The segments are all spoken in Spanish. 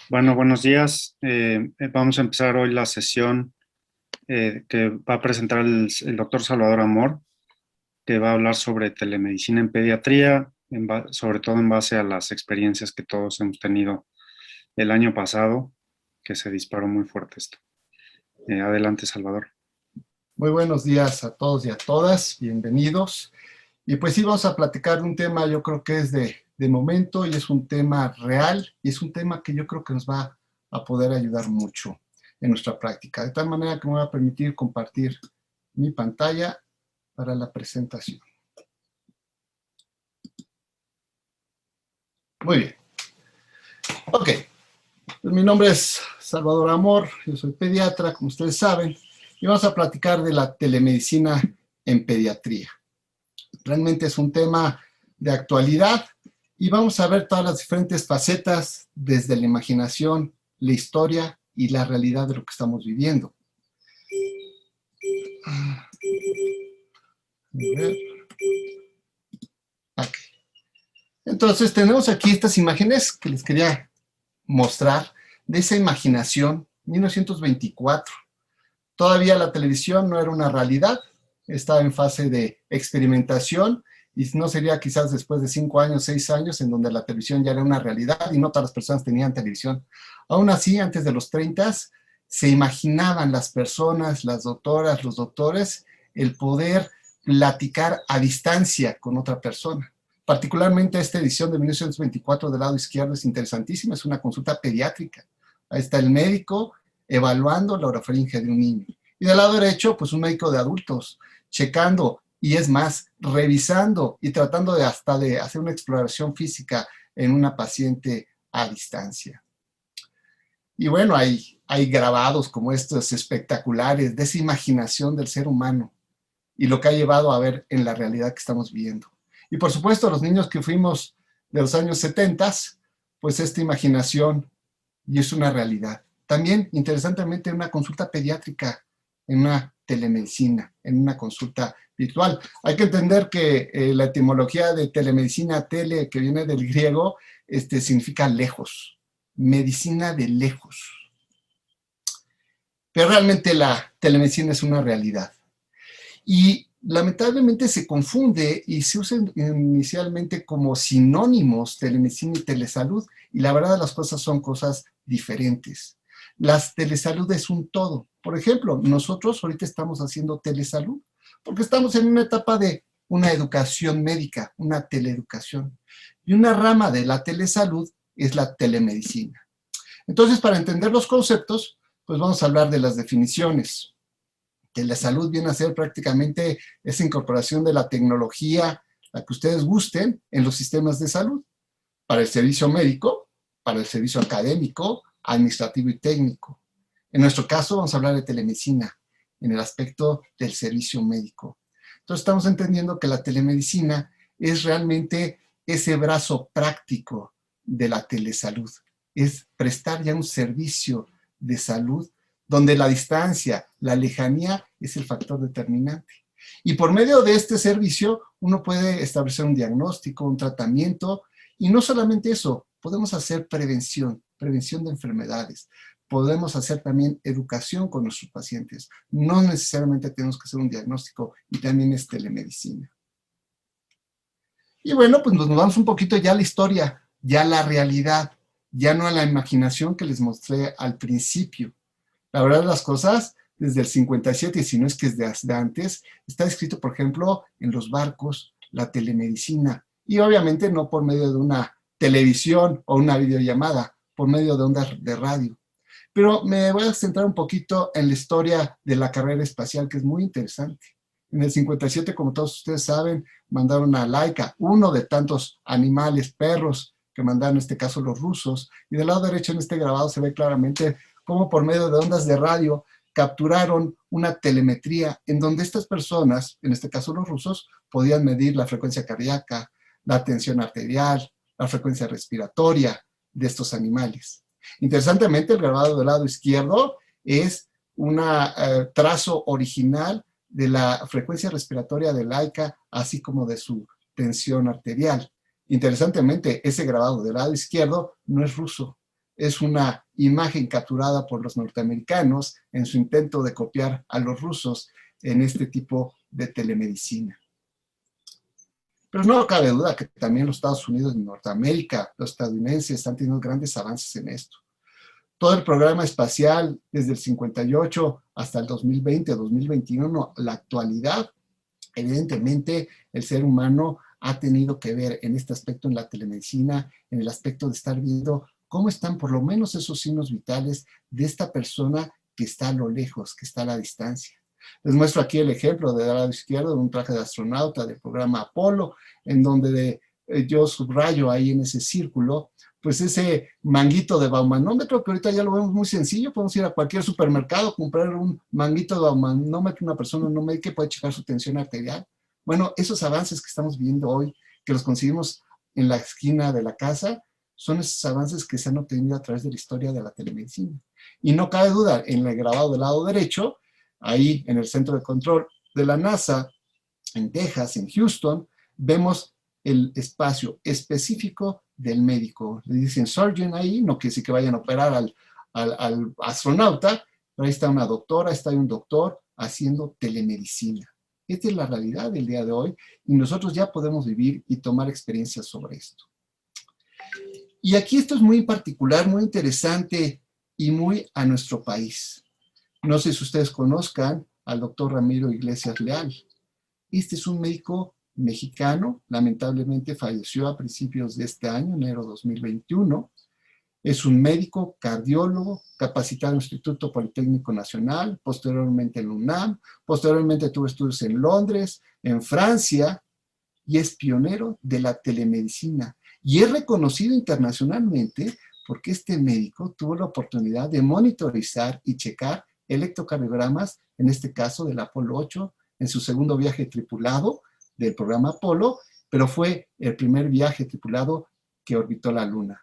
Bueno, buenos días. Vamos a empezar hoy la sesión que va a presentar el doctor Salvador Amor, que va a hablar sobre telemedicina en pediatría, sobre todo en base a las experiencias que todos hemos tenido el año pasado, que se disparó muy fuerte esto. Adelante, Salvador. Muy buenos días a todos y a todas, bienvenidos. Y pues sí, vamos a platicar de un tema, yo creo que es de momento y es un tema real y es un tema que yo creo que nos va a poder ayudar mucho en nuestra práctica. De tal manera que me va a permitir compartir mi pantalla para la presentación. Muy bien. Ok. Pues mi nombre es Salvador Amor, yo soy pediatra, como ustedes saben, y vamos a platicar de la telemedicina en pediatría. Realmente es un tema de actualidad y vamos a ver todas las diferentes facetas desde la imaginación, la historia y la realidad de lo que estamos viviendo. Okay. Entonces tenemos aquí estas imágenes que les quería mostrar de esa imaginación, 1924. Todavía la televisión no era una realidad, estaba en fase de experimentación y no sería quizás después de 5 años, 6 años, en donde la televisión ya era una realidad y no todas las personas tenían televisión. Aún así, antes de los 30, se imaginaban las personas, las doctoras, los doctores, el poder platicar a distancia con otra persona. Particularmente esta edición de 1924 del lado izquierdo es interesantísima, es una consulta pediátrica. Ahí está el médico evaluando la orofaringe de un niño. Y del lado derecho, pues un médico de adultos, checando y es más, revisando y tratando de hasta de hacer una exploración física en una paciente a distancia. Y bueno, hay grabados como estos espectaculares de esa imaginación del ser humano y lo que ha llevado a ver en la realidad que estamos viviendo. Y por supuesto, los niños que fuimos de los años 70, pues esta imaginación y es una realidad. También, interesantemente, una consulta pediátrica, en una telemedicina, en una consulta virtual. Hay que entender que la etimología de telemedicina, tele, que viene del griego, significa lejos, medicina de lejos. Pero realmente la telemedicina es una realidad. Y lamentablemente se confunde y se usa inicialmente como sinónimos telemedicina y telesalud, y la verdad de las cosas son cosas diferentes. La telesalud es un todo. Por ejemplo, nosotros ahorita estamos haciendo telesalud porque estamos en una etapa de una educación médica, una teleeducación. Y una rama de la telesalud es la telemedicina. Entonces, para entender los conceptos, pues vamos a hablar de las definiciones. Telesalud viene a ser prácticamente esa incorporación de la tecnología, la que ustedes gusten, en los sistemas de salud, para el servicio médico, para el servicio académico, administrativo y técnico. En nuestro caso vamos a hablar de telemedicina, en el aspecto del servicio médico. Entonces estamos entendiendo que la telemedicina es realmente ese brazo práctico de la telesalud, es prestar ya un servicio de salud donde la distancia, la lejanía es el factor determinante. Y por medio de este servicio uno puede establecer un diagnóstico, un tratamiento, y no solamente eso, podemos hacer prevención de enfermedades, podemos hacer también educación con nuestros pacientes. No necesariamente tenemos que hacer un diagnóstico y también es telemedicina. Y bueno, pues nos vamos un poquito ya a la historia, ya a la realidad, ya no a la imaginación que les mostré al principio. La verdad de las cosas, desde el 57, y si no es que es desde antes, está escrito, por ejemplo, en los barcos, la telemedicina. Y obviamente no por medio de una televisión o una videollamada, por medio de ondas de radio. Pero me voy a centrar un poquito en la historia de la carrera espacial, que es muy interesante. En el 57, como todos ustedes saben, mandaron a Laika, uno de tantos animales, perros, que mandaron en este caso los rusos. Y del lado derecho en este grabado se ve claramente cómo por medio de ondas de radio capturaron una telemetría en donde estas personas, en este caso los rusos, podían medir la frecuencia cardíaca, la tensión arterial, la frecuencia respiratoria de estos animales. Interesantemente, el grabado del lado izquierdo es un trazo original de la frecuencia respiratoria de Laika, así como de su tensión arterial. Interesantemente, ese grabado del lado izquierdo no es ruso. es una imagen capturada por los norteamericanos en su intento de copiar a los rusos en este tipo de telemedicina. Pero no cabe duda que también los Estados Unidos y Norteamérica, los estadounidenses, están teniendo grandes avances en esto. Todo el programa espacial desde el 58 hasta el 2020, 2021, la actualidad, evidentemente el ser humano ha tenido que ver en este aspecto en la telemedicina, en el aspecto de estar viendo cómo están por lo menos esos signos vitales de esta persona que está a lo lejos, que está a la distancia. Les muestro aquí el ejemplo del lado izquierdo de un traje de astronauta del programa Apolo, en donde yo subrayo ahí en ese círculo, pues ese manguito de baumanómetro, que ahorita ya lo vemos muy sencillo, podemos ir a cualquier supermercado, comprar un manguito de baumanómetro, una persona no médica puede checar su tensión arterial. Bueno, esos avances que estamos viendo hoy, que los conseguimos en la esquina de la casa, son esos avances que se han obtenido a través de la historia de la telemedicina. Y no cabe duda, en el grabado del lado derecho, ahí en el centro de control de la NASA, en Texas, en Houston, vemos el espacio específico del médico. Le dicen surgeon ahí, no quiere decir que vayan a operar al astronauta, pero ahí está una doctora, está un doctor haciendo telemedicina. Esta es la realidad del día de hoy y nosotros ya podemos vivir y tomar experiencias sobre esto. Y aquí esto es muy particular, muy interesante y muy a nuestro país. No sé si ustedes conozcan al doctor Ramiro Iglesias Leal. Este es un médico mexicano, lamentablemente falleció a principios de este año, enero 2021. Es un médico cardiólogo capacitado en el Instituto Politécnico Nacional, posteriormente en UNAM, posteriormente tuvo estudios en Londres, en Francia, y es pionero de la telemedicina. Y es reconocido internacionalmente porque este médico tuvo la oportunidad de monitorizar y checar electrocardiogramas, en este caso del Apolo 8, en su segundo viaje tripulado del programa Apolo, pero fue el primer viaje tripulado que orbitó la Luna.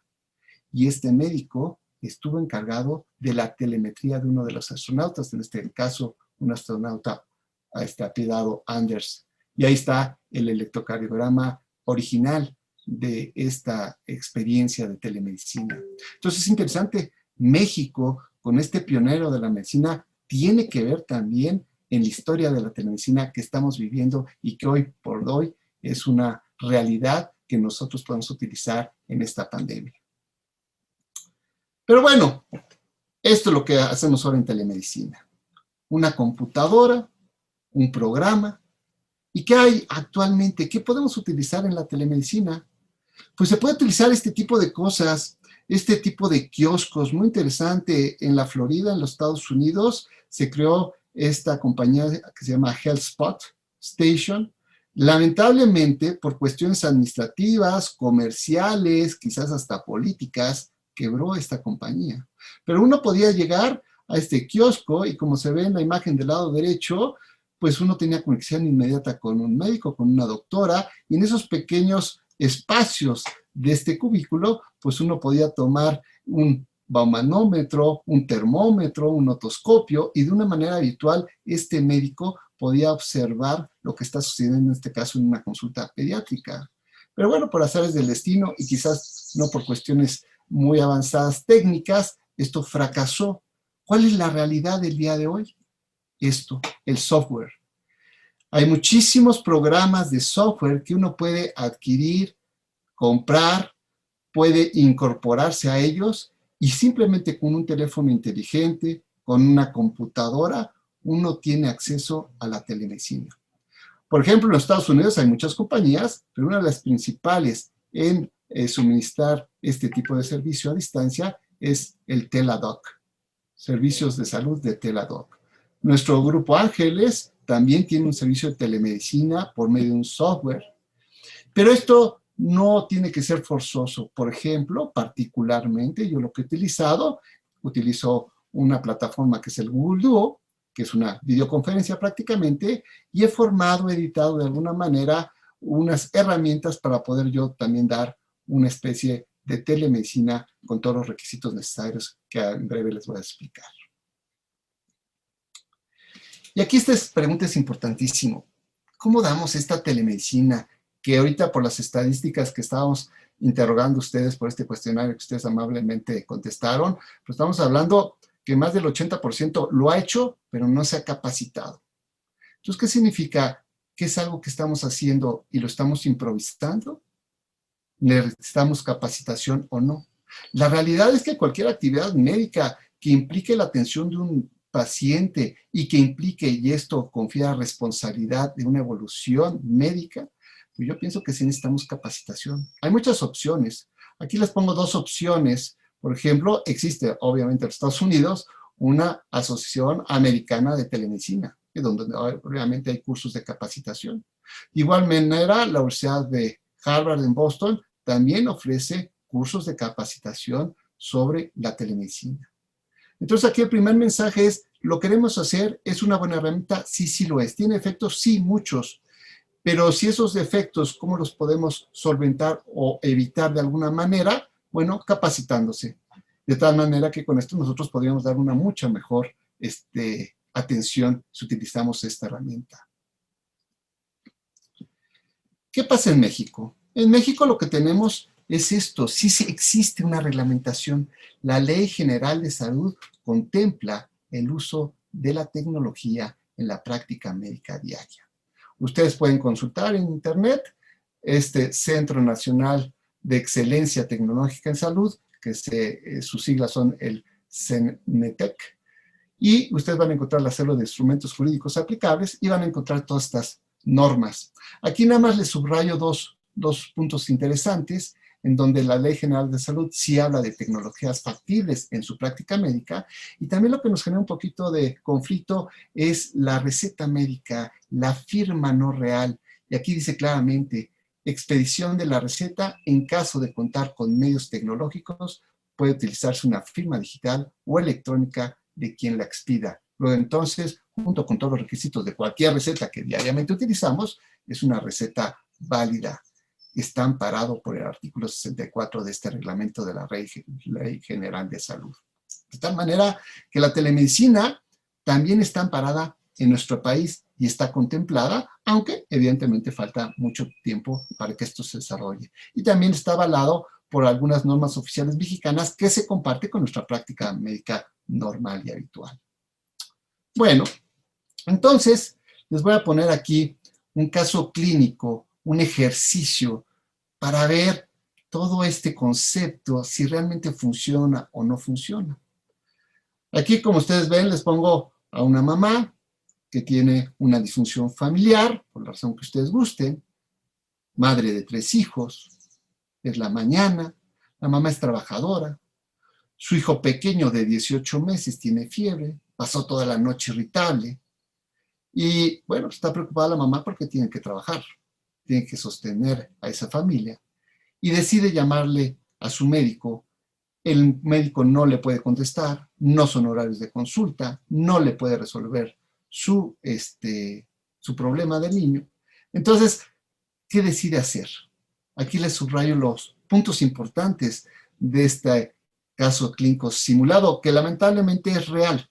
Y este médico estuvo encargado de la telemetría de uno de los astronautas, en este caso un astronauta apellidado Anders. Y ahí está el electrocardiograma original de esta experiencia de telemedicina. Entonces es interesante, México, con este pionero de la medicina, tiene que ver también en la historia de la telemedicina que estamos viviendo y que hoy por hoy es una realidad que nosotros podemos utilizar en esta pandemia. Pero bueno, esto es lo que hacemos ahora en telemedicina. Una computadora, un programa. ¿Y qué hay actualmente? ¿Qué podemos utilizar en la telemedicina? Pues se puede utilizar este tipo de cosas, este tipo de kioscos, muy interesante. En la Florida, en los Estados Unidos, se creó esta compañía que se llama HealthSpot Station. Lamentablemente, por cuestiones administrativas, comerciales, quizás hasta políticas, quebró esta compañía. Pero uno podía llegar a este kiosco y como se ve en la imagen del lado derecho, pues uno tenía conexión inmediata con un médico, con una doctora, y en esos pequeños espacios de este cubículo, pues uno podía tomar un baumanómetro, un termómetro, un otoscopio, y de una manera habitual este médico podía observar lo que está sucediendo en este caso en una consulta pediátrica. Pero bueno, por azares del destino y quizás no por cuestiones muy avanzadas técnicas, esto fracasó. ¿Cuál es la realidad del día de hoy? Esto, el software. Hay muchísimos programas de software que uno puede adquirir, comprar, puede incorporarse a ellos y simplemente con un teléfono inteligente, con una computadora, uno tiene acceso a la telemedicina. Por ejemplo, en los Estados Unidos hay muchas compañías, pero una de las principales en suministrar este tipo de servicio a distancia es el Teladoc, servicios de salud de Teladoc. Nuestro grupo Ángeles también tiene un servicio de telemedicina por medio de un software, pero esto no tiene que ser forzoso. Por ejemplo, particularmente yo lo que he utilizado, utilizo una plataforma que es el Google Duo, que es una videoconferencia prácticamente, y he formado, editado de alguna manera unas herramientas para poder yo también dar una especie de telemedicina con todos los requisitos necesarios que en breve les voy a explicar. Y aquí esta pregunta es importantísimo. ¿Cómo damos esta telemedicina que ahorita por las estadísticas que estábamos interrogando ustedes por este cuestionario que ustedes amablemente contestaron, pues estamos hablando que más del 80% lo ha hecho, pero no se ha capacitado. Entonces, ¿qué significa? ¿Que es algo que estamos haciendo y lo estamos improvisando? ¿Necesitamos capacitación o no? La realidad es que cualquier actividad médica que implique la atención de un paciente y que implique, y esto confiere responsabilidad de una evolución médica, pues yo pienso que sí necesitamos capacitación. Hay muchas opciones. Aquí les pongo dos opciones. Por ejemplo, existe obviamente en los Estados Unidos una asociación americana de telemedicina, donde obviamente hay cursos de capacitación. De igual manera, la Universidad de Harvard en Boston también ofrece cursos de capacitación sobre la telemedicina. Entonces aquí el primer mensaje es, ¿lo queremos hacer? ¿Es una buena herramienta? Sí, sí lo es. ¿Tiene efectos? Sí, muchos. Pero si esos defectos, ¿cómo los podemos solventar o evitar de alguna manera? Bueno, capacitándose. De tal manera que con esto nosotros podríamos dar una mucha mejor atención si utilizamos esta herramienta. ¿Qué pasa en México? En México lo que tenemos es esto, sí existe una reglamentación. La Ley General de Salud contempla el uso de la tecnología en la práctica médica diaria. Ustedes pueden consultar en internet este Centro Nacional de Excelencia Tecnológica en Salud, que sus siglas son el CENETEC, y ustedes van a encontrar la célula de instrumentos jurídicos aplicables y van a encontrar todas estas normas. Aquí nada más les subrayo dos puntos interesantes, en donde la Ley General de Salud sí habla de tecnologías factibles en su práctica médica, y también lo que nos genera un poquito de conflicto es la receta médica, la firma no real, y aquí dice claramente, expedición de la receta en caso de contar con medios tecnológicos, puede utilizarse una firma digital o electrónica de quien la expida. Luego entonces, junto con todos los requisitos de cualquier receta que diariamente utilizamos, es una receta válida. Está amparado por el artículo 64 de este reglamento de la Ley General de Salud. De tal manera que la telemedicina también está amparada en nuestro país y está contemplada, aunque evidentemente falta mucho tiempo para que esto se desarrolle. Y también está avalado por algunas normas oficiales mexicanas que se comparte con nuestra práctica médica normal y habitual. Bueno, entonces les voy a poner aquí un caso clínico, un ejercicio para ver todo este concepto, si realmente funciona o no funciona. Aquí, como ustedes ven, les pongo a una mamá que tiene una disfunción familiar, por la razón que ustedes gusten, madre de 3 hijos, es la mañana, la mamá es trabajadora, su hijo pequeño de 18 meses tiene fiebre, pasó toda la noche irritable y, bueno, está preocupada la mamá porque tiene que trabajar, tiene que sostener a esa familia y decide llamarle a su médico. El médico no le puede contestar, no son horarios de consulta, no le puede resolver su problema del niño. Entonces, ¿qué decide hacer? Aquí les subrayo los puntos importantes de este caso clínico simulado, que lamentablemente es real.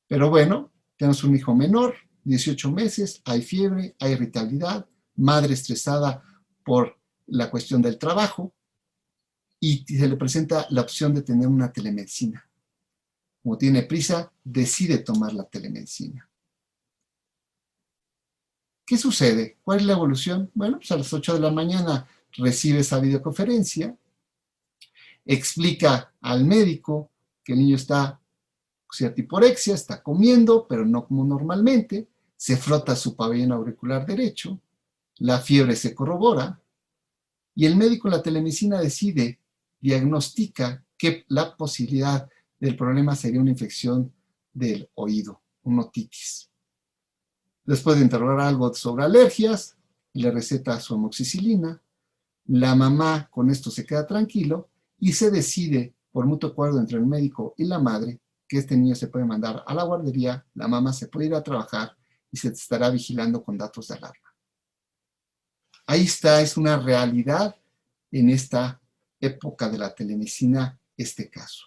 Pero bueno, tenemos un hijo menor, 18 meses, hay fiebre, hay irritabilidad, madre estresada por la cuestión del trabajo, y se le presenta la opción de tener una telemedicina. Como tiene prisa, decide tomar la telemedicina. ¿Qué sucede? ¿Cuál es la evolución? Bueno, pues a las 8 de la mañana recibe esa videoconferencia, explica al médico que el niño está con cierta hiporexia, está comiendo, pero no como normalmente, se frota su pabellón auricular derecho, la fiebre se corrobora, y el médico en la telemedicina diagnostica que la posibilidad del problema sería una infección del oído, una otitis. Después de interrogar algo sobre alergias, le receta su amoxicilina, la mamá con esto se queda tranquilo y se decide, por mutuo acuerdo entre el médico y la madre, que este niño se puede mandar a la guardería, la mamá se puede ir a trabajar y se estará vigilando con datos de alarma. Ahí está, es una realidad en esta época de la telemedicina este caso.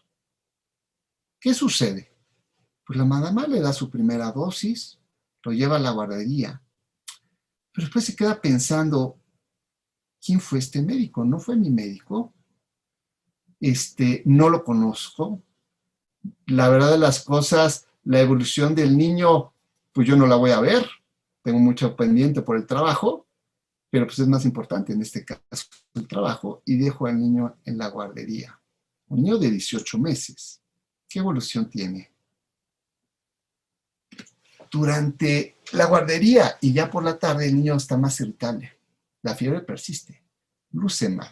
¿Qué sucede? Pues la mamá le da su primera dosis, lo lleva a la guardería, pero después se queda pensando, ¿quién fue este médico? No fue mi médico, no lo conozco. La verdad de las cosas, la evolución del niño, pues yo no la voy a ver, tengo mucho pendiente por el trabajo, pero pues es más importante en este caso el trabajo, y dejo al niño en la guardería. Un niño de 18 meses, ¿qué evolución tiene? Durante la guardería y ya por la tarde el niño está más irritable, la fiebre persiste, luce mal.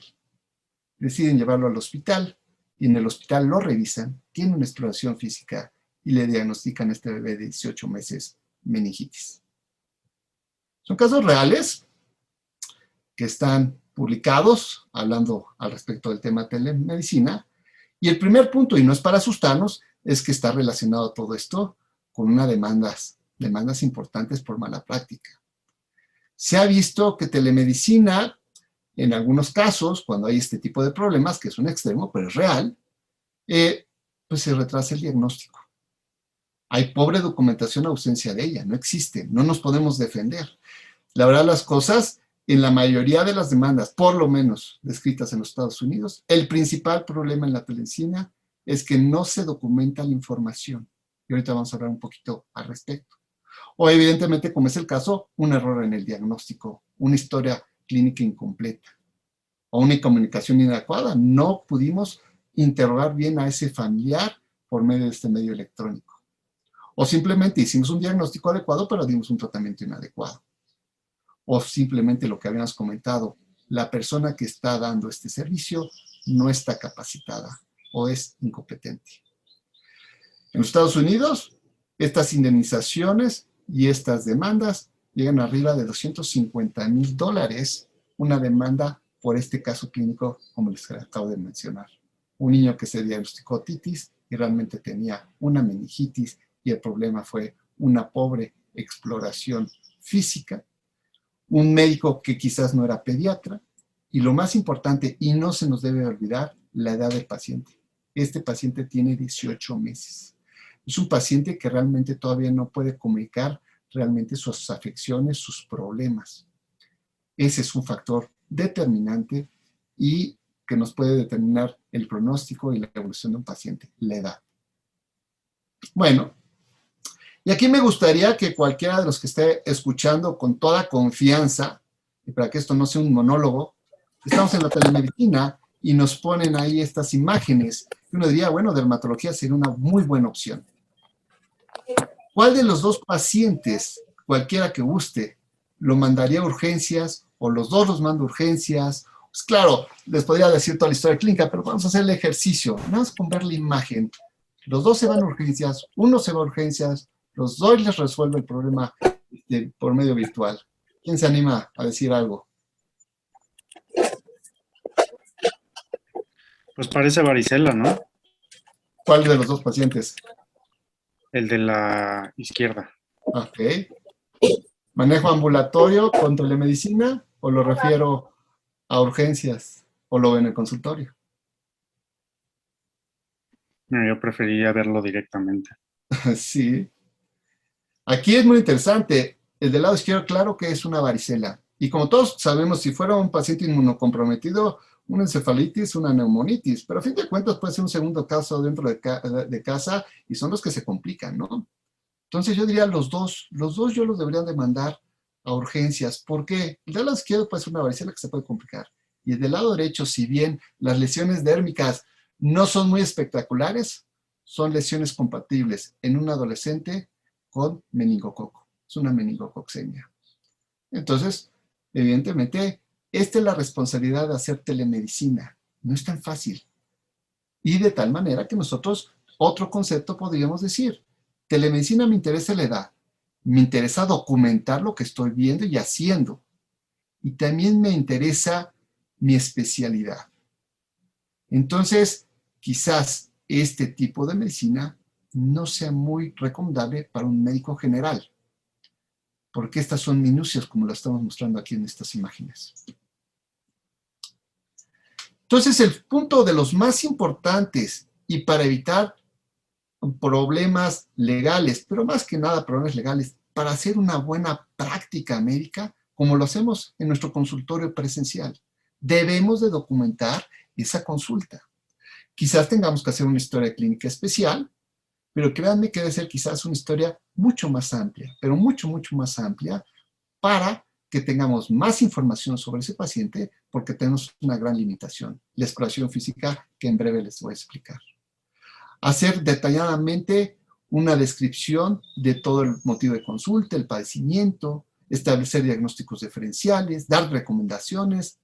Deciden llevarlo al hospital y en el hospital lo revisan, tiene una exploración física y le diagnostican a este bebé de 18 meses meningitis. Son casos reales que están publicados hablando al respecto del tema de telemedicina. Y el primer punto, y no es para asustarnos, es que está relacionado todo esto con una demandas importantes por mala práctica. Se ha visto que telemedicina, en algunos casos, cuando hay este tipo de problemas, que es un extremo, pero es real, pues se retrasa el diagnóstico. Hay pobre documentación, ausencia de ella, no existe, no nos podemos defender. La verdad, las cosas, en la mayoría de las demandas, por lo menos descritas en los Estados Unidos, el principal problema en la telemedicina es que no se documenta la información. Y ahorita vamos a hablar un poquito al respecto. O evidentemente, como es el caso, un error en el diagnóstico, una historia clínica incompleta o una comunicación inadecuada. No pudimos interrogar bien a ese familiar por medio de este medio electrónico. O simplemente hicimos un diagnóstico adecuado, pero dimos un tratamiento inadecuado. O simplemente lo que habíamos comentado, la persona que está dando este servicio no está capacitada o es incompetente. En los Estados Unidos, estas indemnizaciones y estas demandas llegan arriba de $250,000, una demanda por este caso clínico, como les acabo de mencionar. Un niño que se diagnosticó otitis y realmente tenía una meningitis y el problema fue una pobre exploración física. Un médico que quizás no era pediatra, y lo más importante, y no se nos debe olvidar, la edad del paciente. Este paciente tiene 18 meses. Es un paciente que realmente todavía no puede comunicar realmente sus afecciones, sus problemas. Ese es un factor determinante y que nos puede determinar el pronóstico y la evolución de un paciente, la edad. Bueno, y aquí me gustaría que cualquiera de los que esté escuchando con toda confianza, y para que esto no sea un monólogo, estamos en la telemedicina y nos ponen ahí estas imágenes. Y uno diría, bueno, dermatología sería una muy buena opción. ¿Cuál de los dos pacientes, cualquiera que guste, lo mandaría a urgencias o los dos los manda a urgencias? Pues claro, les podría decir toda la historia clínica, pero vamos a hacer el ejercicio. Nada más con ver la imagen. Los dos se van a urgencias, uno se va a urgencias, los dos les resuelve el problema por medio virtual. ¿Quién se anima a decir algo? Pues parece varicela, ¿no? ¿Cuál de los dos pacientes? El de la izquierda. Ok. ¿Manejo ambulatorio con telemedicina o lo refiero a urgencias o lo veo en el consultorio? No, yo preferiría verlo directamente. Sí. Aquí es muy interesante. El del lado izquierdo, claro que es una varicela. Y como todos sabemos, si fuera un paciente inmunocomprometido, una encefalitis, una neumonitis, pero a fin de cuentas puede ser un segundo caso dentro de casa y son los que se complican, ¿no? Entonces yo diría los dos yo los deberían de mandar a urgencias. ¿Por qué? El del lado izquierdo puede ser una varicela que se puede complicar. Y el del lado derecho, si bien las lesiones dérmicas no son muy espectaculares, son lesiones compatibles en un adolescente con meningococo. Es una meningococcemia. Entonces, evidentemente, esta es la responsabilidad de hacer telemedicina. No es tan fácil. Y de tal manera que nosotros, otro concepto podríamos decir, telemedicina me interesa la edad, me interesa documentar lo que estoy viendo y haciendo. Y también me interesa mi especialidad. Entonces, quizás este tipo de medicina no sea muy recomendable para un médico general, porque estas son minucias como lo estamos mostrando aquí en estas imágenes. Entonces, el punto de los más importantes y para evitar problemas legales, pero más que nada problemas legales, para hacer una buena práctica médica, como lo hacemos en nuestro consultorio presencial. Debemos de documentar esa consulta. Quizás tengamos que hacer una historia clínica especial, pero créanme que debe ser quizás una historia mucho más amplia, pero mucho, mucho más amplia, para que tengamos más información sobre ese paciente, porque tenemos una gran limitación, la exploración física, que en breve les voy a explicar. Hacer detalladamente una descripción de todo el motivo de consulta, el padecimiento, establecer diagnósticos diferenciales, dar recomendaciones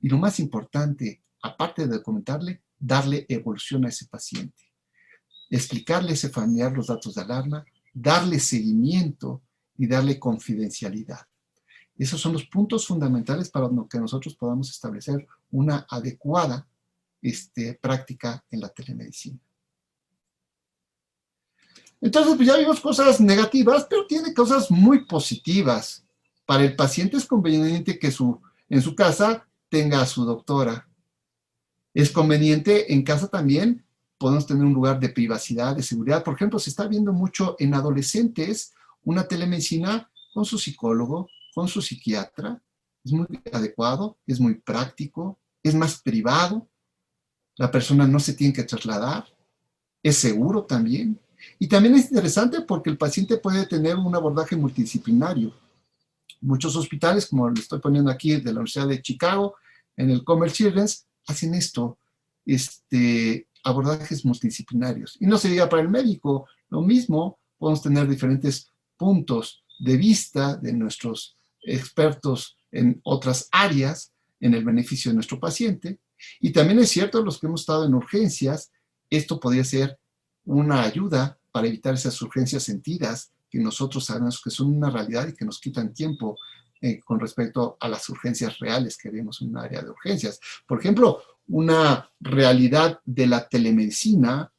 y, lo más importante, aparte de documentarle, darle evolución a ese paciente. Explicarle a ese familiar los datos de alarma, darle seguimiento y darle confidencialidad. Esos son los puntos fundamentales para que nosotros podamos establecer una adecuada práctica en la telemedicina. Entonces, pues ya vimos cosas negativas, pero tiene cosas muy positivas. Para el paciente es conveniente que en su casa tenga a su doctora. Es conveniente en casa también, podemos tener un lugar de privacidad, de seguridad. Por ejemplo, se está viendo mucho en adolescentes una telemedicina con su psicólogo, con su psiquiatra. Es muy adecuado, es muy práctico, es más privado. La persona no se tiene que trasladar. Es seguro también. Y también es interesante porque el paciente puede tener un abordaje multidisciplinario. Muchos hospitales, como le estoy poniendo aquí, de la Universidad de Chicago, en el Commerce Children's, hacen esto, abordajes multidisciplinarios. Y no se diga para el médico, lo mismo, podemos tener diferentes puntos de vista de nuestros expertos en otras áreas, en el beneficio de nuestro paciente. Y también es cierto, los que hemos estado en urgencias, esto podría ser una ayuda para evitar esas urgencias sentidas que nosotros sabemos que son una realidad y que nos quitan tiempo con respecto a las urgencias reales que vemos en un área de urgencias. Por ejemplo, una realidad de la telemedicina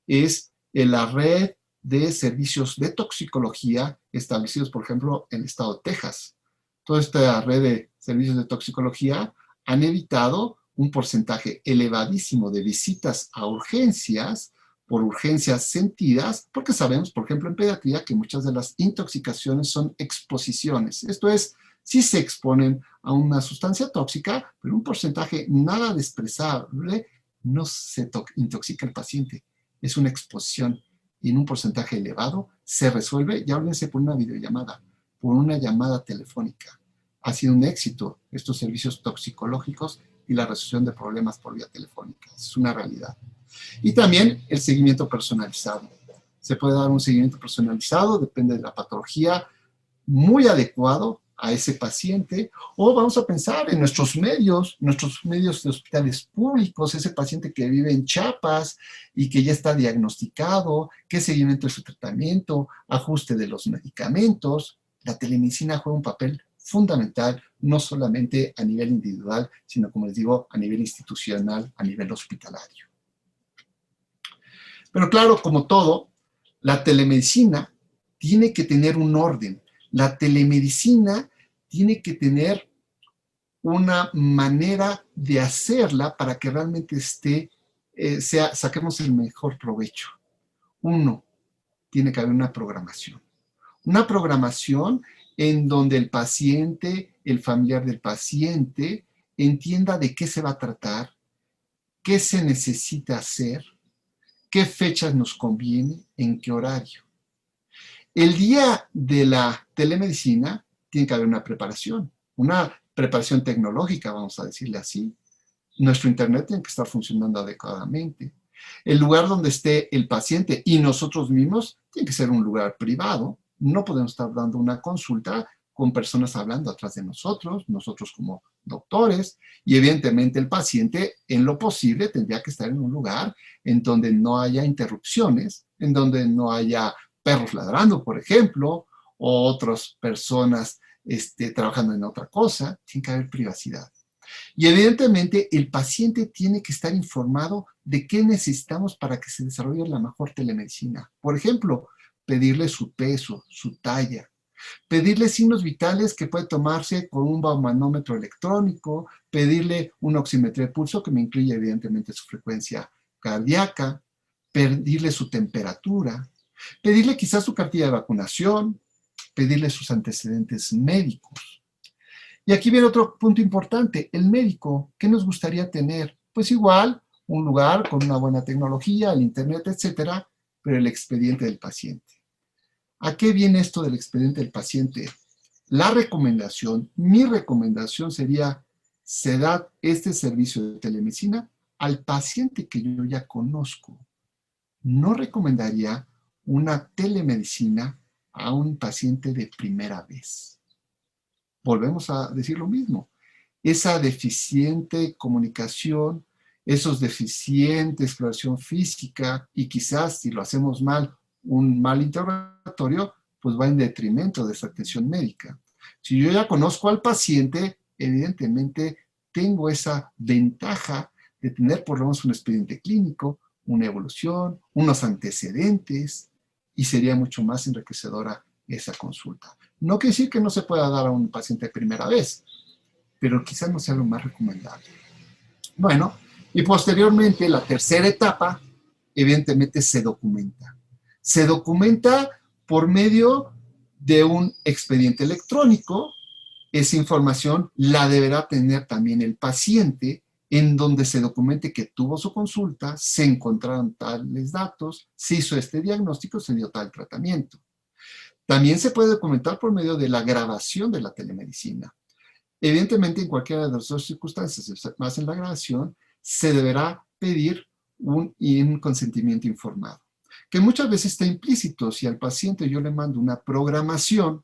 es la red de servicios de toxicología establecidos, por ejemplo, en el estado de Texas. Toda esta red de servicios de toxicología han evitado un porcentaje elevadísimo de visitas a urgencias por urgencias sentidas, porque sabemos, por ejemplo, en pediatría, que muchas de las intoxicaciones son exposiciones. Esto es, sí se exponen a una sustancia tóxica, pero un porcentaje nada despreciable no se intoxica el paciente. Es una exposición y en un porcentaje elevado se resuelve, ya olvídense, por una videollamada, por una llamada telefónica. Ha sido un éxito estos servicios toxicológicos y la resolución de problemas por vía telefónica. Es una realidad. Y también el seguimiento personalizado. Se puede dar un seguimiento personalizado, depende de la patología, muy adecuado a ese paciente. O vamos a pensar en nuestros medios de hospitales públicos, ese paciente que vive en Chiapas y que ya está diagnosticado, qué seguimiento de su tratamiento, ajuste de los medicamentos. La telemedicina juega un papel fundamental, no solamente a nivel individual, sino, como les digo, a nivel institucional, a nivel hospitalario. Pero claro, como todo, la telemedicina tiene que tener un orden. La telemedicina tiene que tener una manera de hacerla para que realmente saquemos el mejor provecho. Uno, tiene que haber una programación. Una programación en donde el paciente, el familiar del paciente, entienda de qué se va a tratar, qué se necesita hacer, qué fechas nos conviene, en qué horario. El día de la telemedicina tiene que haber una preparación tecnológica, vamos a decirle así. Nuestro internet tiene que estar funcionando adecuadamente. El lugar donde esté el paciente y nosotros mismos tiene que ser un lugar privado. No podemos estar dando una consulta con personas hablando atrás de nosotros como doctores, y evidentemente el paciente, en lo posible, tendría que estar en un lugar en donde no haya interrupciones, en donde no haya perros ladrando, por ejemplo, o otras personas trabajando en otra cosa. Tiene que haber privacidad. Y evidentemente el paciente tiene que estar informado de qué necesitamos para que se desarrolle la mejor telemedicina. Por ejemplo, pedirle su peso, su talla, pedirle signos vitales que puede tomarse con un baumanómetro electrónico, pedirle una oximetría de pulso que me incluye evidentemente su frecuencia cardíaca, pedirle su temperatura, pedirle quizás su cartilla de vacunación, pedirle sus antecedentes médicos. Y aquí viene otro punto importante, el médico. ¿Qué nos gustaría tener? Pues igual, un lugar con una buena tecnología, el internet, etcétera, pero el expediente del paciente. ¿A qué viene esto del expediente del paciente? Mi recomendación sería, se da este servicio de telemedicina al paciente que yo ya conozco. No recomendaría una telemedicina a un paciente de primera vez. Volvemos a decir lo mismo. Esa deficiente comunicación, esos deficiente exploración física y quizás si lo hacemos mal, un mal interrogatorio, pues va en detrimento de esa atención médica. Si yo ya conozco al paciente, evidentemente tengo esa ventaja de tener por lo menos un expediente clínico, una evolución, unos antecedentes, y sería mucho más enriquecedora esa consulta. No quiere decir que no se pueda dar a un paciente de primera vez, pero quizás no sea lo más recomendable. Bueno, y posteriormente la tercera etapa, evidentemente se documenta. Se documenta por medio de un expediente electrónico. Esa información la deberá tener también el paciente, en donde se documente que tuvo su consulta, se encontraron tales datos, se hizo este diagnóstico, se dio tal tratamiento. También se puede documentar por medio de la grabación de la telemedicina. Evidentemente, en cualquiera de las dos circunstancias, más en la grabación, se deberá pedir un consentimiento informado, que muchas veces está implícito. Si al paciente yo le mando una programación,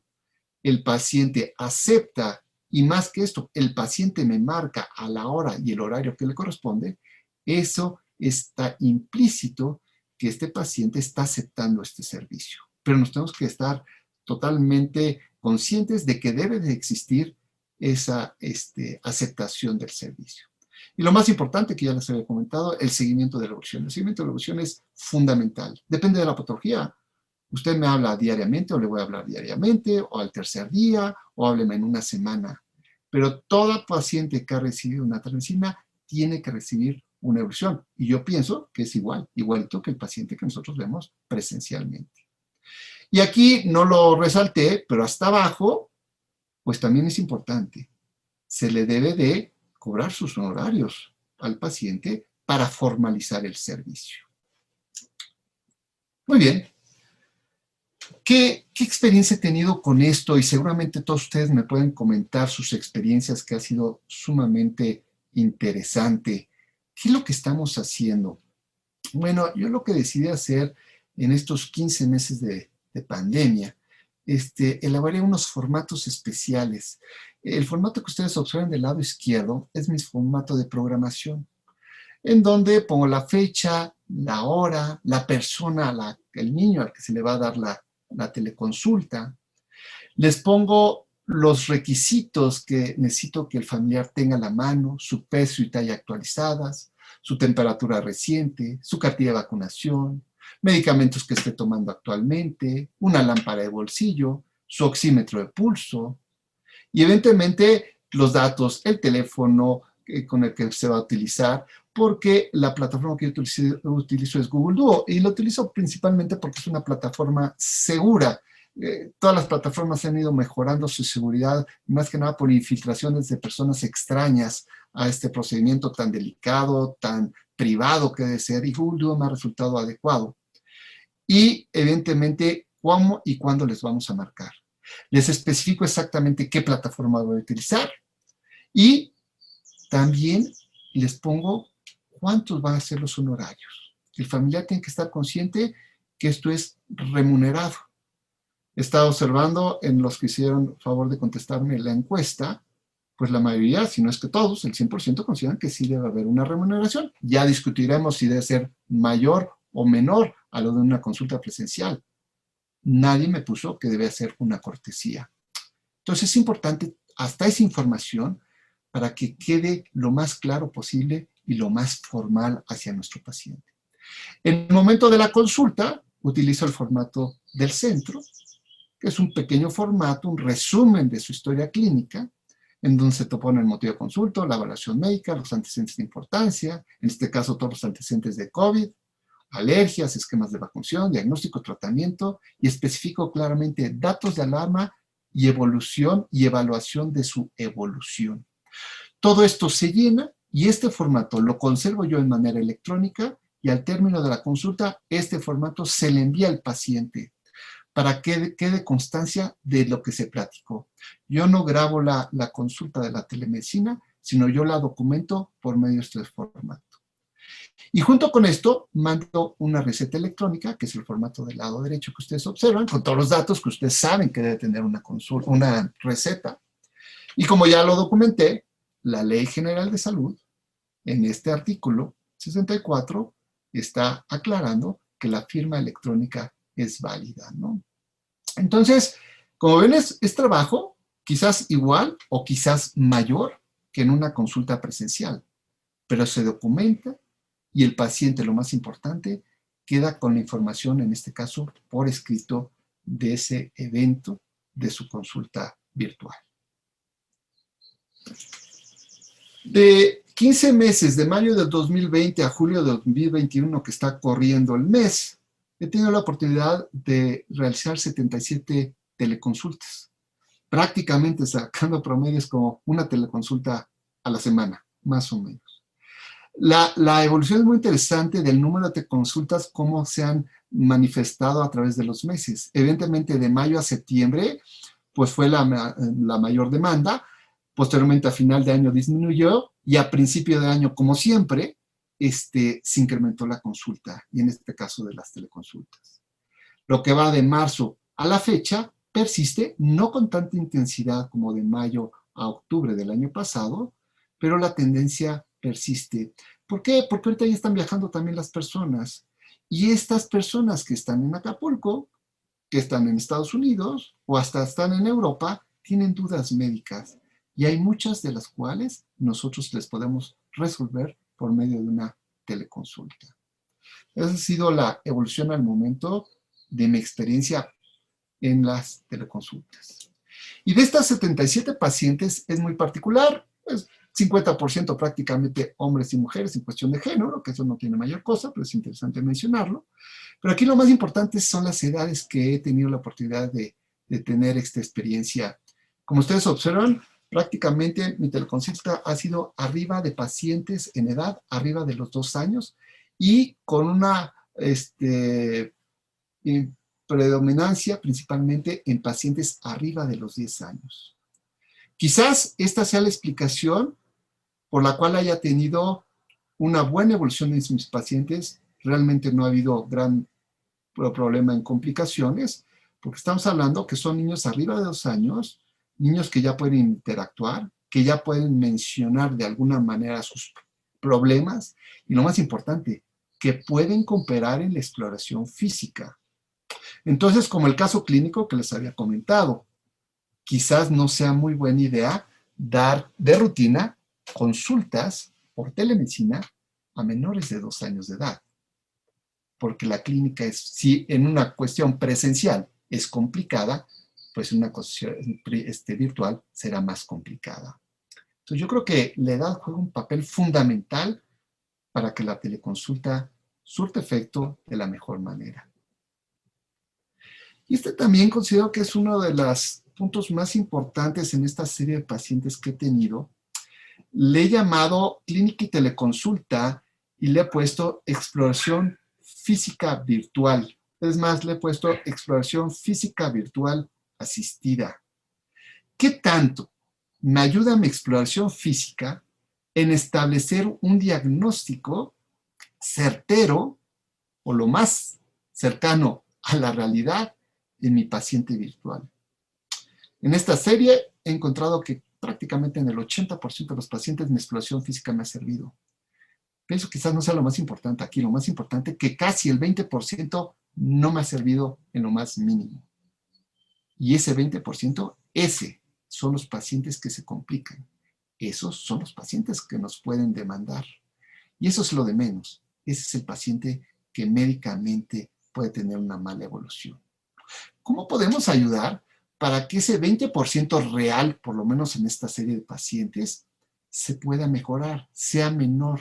el paciente acepta, y más que esto, el paciente me marca a la hora y el horario que le corresponde, eso está implícito que este paciente está aceptando este servicio. Pero nos tenemos que estar totalmente conscientes de que debe de existir esa aceptación del servicio. Y lo más importante, que ya les había comentado, el seguimiento de la evolución. El seguimiento de la evolución es fundamental. Depende de la patología. Usted me habla diariamente o le voy a hablar diariamente o al tercer día o hábleme en una semana. Pero todo paciente que ha recibido una telemedicina tiene que recibir una evolución. Y yo pienso que es igualito que el paciente que nosotros vemos presencialmente. Y aquí no lo resalté, pero hasta abajo, pues también es importante. Se le debe de cobrar sus honorarios al paciente para formalizar el servicio. Muy bien. ¿Qué experiencia he tenido con esto? Y seguramente todos ustedes me pueden comentar sus experiencias, que ha sido sumamente interesante. ¿Qué es lo que estamos haciendo? Bueno, yo lo que decidí hacer en estos 15 meses de pandemia, elaboré unos formatos especiales. El formato que ustedes observan del lado izquierdo es mi formato de programación, en donde pongo la fecha, la hora, la persona, el niño al que se le va a dar la teleconsulta. Les pongo los requisitos que necesito que el familiar tenga a la mano, su peso y talla actualizadas, su temperatura reciente, su cartilla de vacunación, medicamentos que esté tomando actualmente, una lámpara de bolsillo, su oxímetro de pulso y evidentemente los datos, el teléfono con el que se va a utilizar, porque la plataforma que yo utilizo es Google Duo y lo utilizo principalmente porque es una plataforma segura. Todas las plataformas han ido mejorando su seguridad, más que nada por infiltraciones de personas extrañas a este procedimiento tan delicado, tan privado que debe ser, y Google Duo me ha resultado adecuado. Y evidentemente, cómo y cuándo les vamos a marcar. Les especifico exactamente qué plataforma voy a utilizar y también les pongo cuántos van a ser los honorarios. El familiar tiene que estar consciente que esto es remunerado. He estado observando en los que hicieron favor de contestarme la encuesta, pues la mayoría, si no es que todos, el 100% consideran que sí debe haber una remuneración. Ya discutiremos si debe ser mayor o menor a lo de una consulta presencial. Nadie me puso que debe ser una cortesía. Entonces es importante hasta esa información para que quede lo más claro posible y lo más formal hacia nuestro paciente. En el momento de la consulta, utilizo el formato del centro, que es un pequeño formato, un resumen de su historia clínica, en donde se te pone el motivo de consulta, la evaluación médica, los antecedentes de importancia, en este caso todos los antecedentes de COVID, alergias, esquemas de vacunación, diagnóstico, tratamiento, y especifico claramente datos de alarma y evolución y evaluación de su evolución. Todo esto se llena y este formato lo conservo yo en manera electrónica y al término de la consulta, este formato se le envía al paciente para que quede constancia de lo que se platicó. Yo no grabo la consulta de la telemedicina, sino yo la documento por medio de este formato. Y junto con esto, mando una receta electrónica, que es el formato del lado derecho que ustedes observan, con todos los datos que ustedes saben que debe tener una consulta, una receta. Y como ya lo documenté, la Ley General de Salud, en este artículo 64, está aclarando que la firma electrónica es válida, ¿no? Entonces, como ven, es trabajo quizás igual o quizás mayor que en una consulta presencial, pero se documenta y el paciente, lo más importante, queda con la información, en este caso, por escrito de ese evento de su consulta virtual. De 15 meses, de mayo del 2020 a julio del 2021, que está corriendo el mes, he tenido la oportunidad de realizar 77 teleconsultas, prácticamente sacando promedios como una teleconsulta a la semana, más o menos. La evolución es muy interesante del número de consultas, cómo se han manifestado a través de los meses. Evidentemente, de mayo a septiembre, pues fue la mayor demanda. Posteriormente, a final de año disminuyó y a principio de año, como siempre, se incrementó la consulta, y en este caso de las teleconsultas. Lo que va de marzo a la fecha persiste, no con tanta intensidad como de mayo a octubre del año pasado, pero la tendencia persiste. ¿Por qué? Porque ahorita ya están viajando también las personas. Y estas personas que están en Acapulco, que están en Estados Unidos o hasta están en Europa, tienen dudas médicas. Y hay muchas de las cuales nosotros les podemos resolver por medio de una teleconsulta. Esa ha sido la evolución al momento de mi experiencia en las teleconsultas. Y de estas 77 pacientes es muy particular, pues 50% prácticamente hombres y mujeres en cuestión de género, que eso no tiene mayor cosa, pero es interesante mencionarlo. Pero aquí lo más importante son las edades que he tenido la oportunidad de tener esta experiencia. Como ustedes observan, prácticamente mi teleconsulta ha sido arriba de pacientes en edad, arriba de los 2 años, y con una predominancia principalmente en pacientes arriba de los 10 años. Quizás esta sea la explicación por la cual haya tenido una buena evolución en mis pacientes. Realmente no ha habido gran problema en complicaciones, porque estamos hablando que son niños arriba de 2 años, niños que ya pueden interactuar, que ya pueden mencionar de alguna manera sus problemas, y lo más importante, que pueden cooperar en la exploración física. Entonces, como el caso clínico que les había comentado, quizás no sea muy buena idea dar de rutina consultas por telemedicina a menores de 2 años de edad, porque la clínica es, si en una cuestión presencial es complicada, pues en una cuestión virtual será más complicada. Entonces yo creo que la edad juega un papel fundamental para que la teleconsulta surta efecto de la mejor manera. Y también considero que es uno de los puntos más importantes en esta serie de pacientes que he tenido. Le he llamado clínica y teleconsulta y le he puesto exploración física virtual. Es más, le he puesto exploración física virtual asistida. ¿Qué tanto me ayuda mi exploración física en establecer un diagnóstico certero o lo más cercano a la realidad en mi paciente virtual? En esta serie he encontrado que prácticamente en el 80% de los pacientes mi exploración física me ha servido. Pienso que quizás no sea lo más importante aquí, lo más importante que casi el 20% no me ha servido en lo más mínimo. Y ese 20%, ese son los pacientes que se complican. Esos son los pacientes que nos pueden demandar. Y eso es lo de menos. Ese es el paciente que médicamente puede tener una mala evolución. ¿Cómo podemos ayudar para que ese 20% real, por lo menos en esta serie de pacientes, se pueda mejorar, sea menor,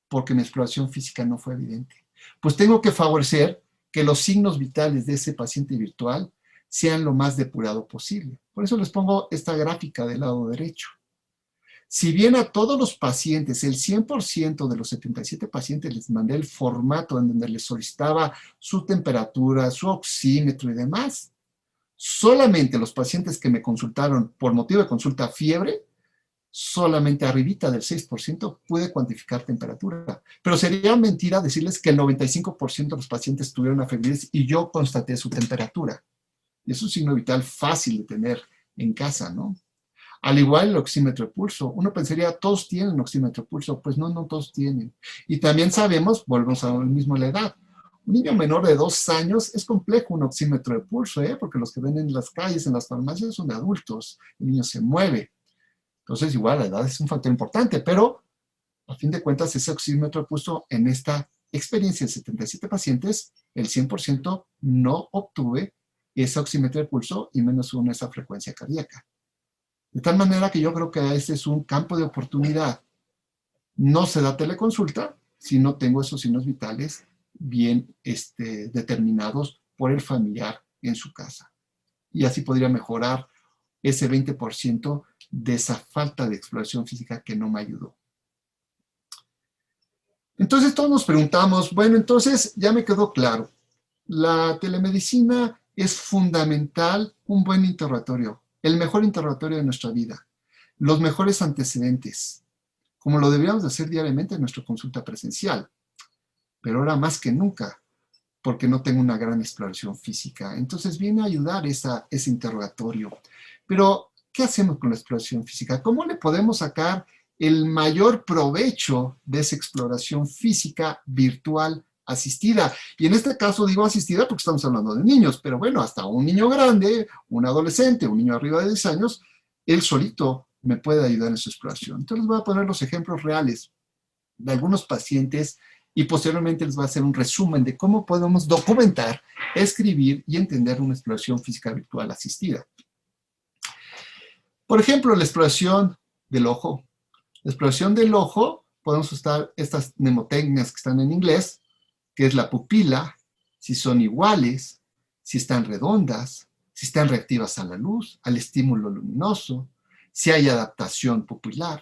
porque mi exploración física no fue evidente? Pues tengo que favorecer que los signos vitales de ese paciente virtual sean lo más depurado posible. Por eso les pongo esta gráfica del lado derecho. Si bien a todos los pacientes, el 100% de los 77 pacientes les mandé el formato en donde les solicitaba su temperatura, su oxímetro y demás, solamente los pacientes que me consultaron por motivo de consulta fiebre, solamente arribita del 6% pude cuantificar temperatura. Pero sería mentira decirles que el 95% de los pacientes tuvieron afebridez y yo constaté su temperatura. Y es un signo vital fácil de tener en casa, ¿no? Al igual el oxímetro de pulso. Uno pensaría, todos tienen oxímetro de pulso. Pues no, no todos tienen. Y también sabemos, volvemos a lo mismo la edad. Un niño menor de 2 años es complejo un oxímetro de pulso, porque los que ven en las calles, en las farmacias, son de adultos. El niño se mueve. Entonces, igual, la edad es un factor importante, pero a fin de cuentas, ese oxímetro de pulso en esta experiencia de 77 pacientes, el 100% no obtuve ese oxímetro de pulso y menos aún esa frecuencia cardíaca. De tal manera que yo creo que ese es un campo de oportunidad. No se da teleconsulta si no tengo esos signos vitales bien determinados por el familiar en su casa. Y así podría mejorar ese 20% de esa falta de exploración física que no me ayudó. Entonces todos nos preguntamos, bueno, entonces ya me quedó claro, la telemedicina es fundamental, un buen interrogatorio, el mejor interrogatorio de nuestra vida, los mejores antecedentes, como lo deberíamos de hacer diariamente en nuestra consulta presencial, pero ahora más que nunca, porque no tengo una gran exploración física. Entonces viene a ayudar ese interrogatorio. Pero, ¿qué hacemos con la exploración física? ¿Cómo le podemos sacar el mayor provecho de esa exploración física virtual asistida? Y en este caso digo asistida porque estamos hablando de niños, pero bueno, hasta un niño grande, un adolescente, un niño arriba de 10 años, él solito me puede ayudar en su exploración. Entonces les voy a poner los ejemplos reales de algunos pacientes y posteriormente les voy a hacer un resumen de cómo podemos documentar, escribir y entender una exploración física virtual asistida. Por ejemplo, la exploración del ojo. La exploración del ojo, podemos usar estas mnemotecnias que están en inglés, que es la pupila, si son iguales, si están redondas, si están reactivas a la luz, al estímulo luminoso, si hay adaptación pupilar.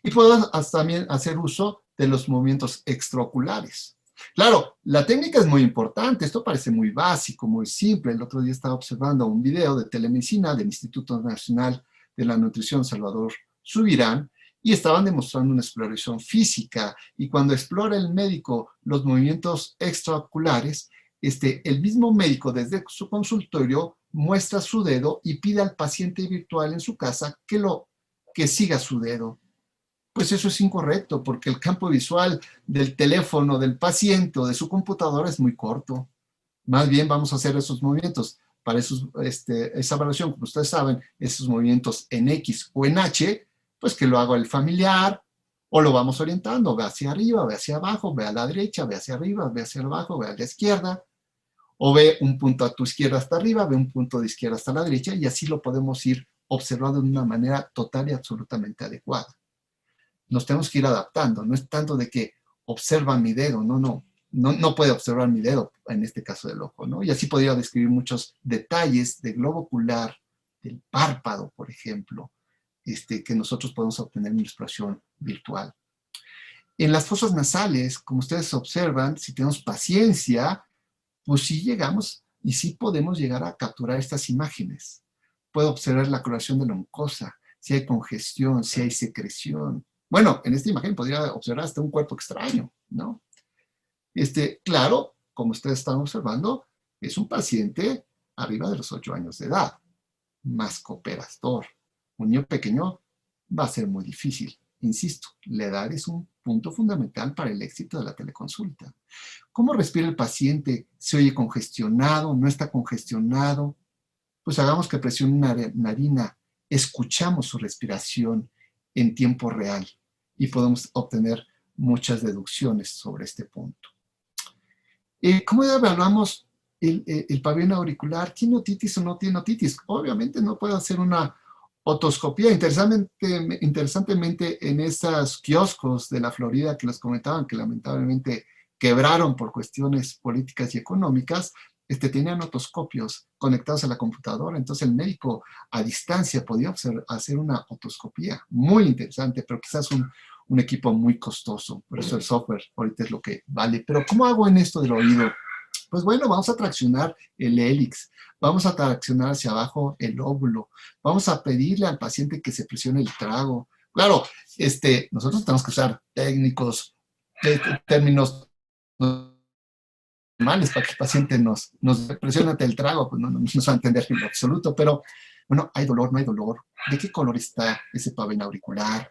Y podemos también hacer uso de los movimientos extraoculares. Claro, la técnica es muy importante, esto parece muy básico, muy simple. El otro día estaba observando un video de telemedicina del Instituto Nacional de la Nutrición Salvador Subirán y estaban demostrando una exploración física y cuando explora el médico los movimientos extraoculares, el mismo médico desde su consultorio muestra su dedo y pide al paciente virtual en su casa que siga su dedo. Pues eso es incorrecto, porque el campo visual del teléfono del paciente o de su computadora es muy corto. Más bien vamos a hacer esos movimientos. Para esa evaluación, como ustedes saben, esos movimientos en X o en H, pues que lo haga el familiar, o lo vamos orientando, ve hacia arriba, ve hacia abajo, ve a la derecha, ve hacia arriba, ve hacia abajo, ve a la izquierda, o ve un punto a tu izquierda hasta arriba, ve un punto de izquierda hasta la derecha, y así lo podemos ir observando de una manera total y absolutamente adecuada. Nos tenemos que ir adaptando, no es tanto de que observa mi dedo, no puede observar mi dedo en este caso del ojo, ¿no? Y así podría describir muchos detalles del globo ocular, del párpado, por ejemplo, que nosotros podemos obtener en una exploración virtual. En las fosas nasales, como ustedes observan, si tenemos paciencia, pues sí llegamos y sí podemos llegar a capturar estas imágenes. Puedo observar la coloración de la mucosa, si hay congestión, si hay secreción. Bueno, en esta imagen podría observar hasta un cuerpo extraño, ¿no? Claro, como ustedes están observando, es un paciente arriba de los 8 años de edad, más cooperador. Un niño pequeño va a ser muy difícil. Insisto, la edad es un punto fundamental para el éxito de la teleconsulta. ¿Cómo respira el paciente? ¿Se oye congestionado? ¿No está congestionado? Pues hagamos que presione una narina. Escuchamos su respiración en tiempo real y podemos obtener muchas deducciones sobre este punto. ¿Cómo evaluamos el pabellón auricular? ¿Tiene otitis o no tiene otitis? Obviamente no puede hacer una otoscopía. Interesantemente, en esos kioscos de la Florida que les comentaban que lamentablemente quebraron por cuestiones políticas y económicas, tenían otoscopios conectados a la computadora, entonces el médico a distancia podía hacer una otoscopía muy interesante, pero quizás un equipo muy costoso, por eso el software ahorita es lo que vale. Pero ¿cómo hago en esto del oído? Pues bueno, vamos a traccionar el hélix, vamos a traccionar hacia abajo el lóbulo, vamos a pedirle al paciente que se presione el trago. Claro, nosotros tenemos que usar términos normales para que el paciente nos presione el trago, pues no nos va a entender en lo absoluto, pero bueno, hay dolor, no hay dolor, de qué color está ese pabellón auricular,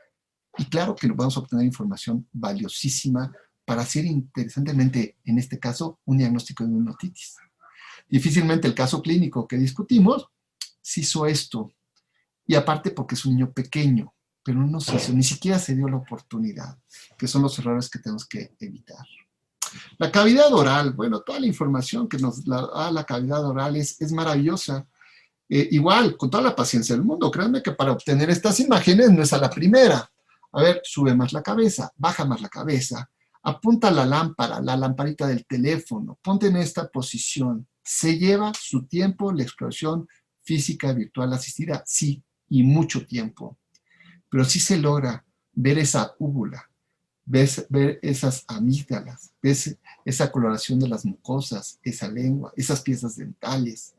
y claro que vamos a obtener información valiosísima para hacer interesantemente, en este caso, un diagnóstico de una otitis. Difícilmente el caso clínico que discutimos se hizo esto, y aparte porque es un niño pequeño, pero no se hizo, ni siquiera se dio la oportunidad, que son los errores que tenemos que evitar. La cavidad oral, bueno, toda la información que nos da la cavidad oral es maravillosa. Igual, con toda la paciencia del mundo, créanme que para obtener estas imágenes no es a la primera. A ver, sube más la cabeza, baja más la cabeza, apunta la lámpara, la lamparita del teléfono, ponte en esta posición. ¿Se lleva su tiempo la exploración física virtual asistida? Sí, y mucho tiempo. Pero sí se logra ver esa úvula, ver esas amígdalas, ves esa coloración de las mucosas, esa lengua, esas piezas dentales.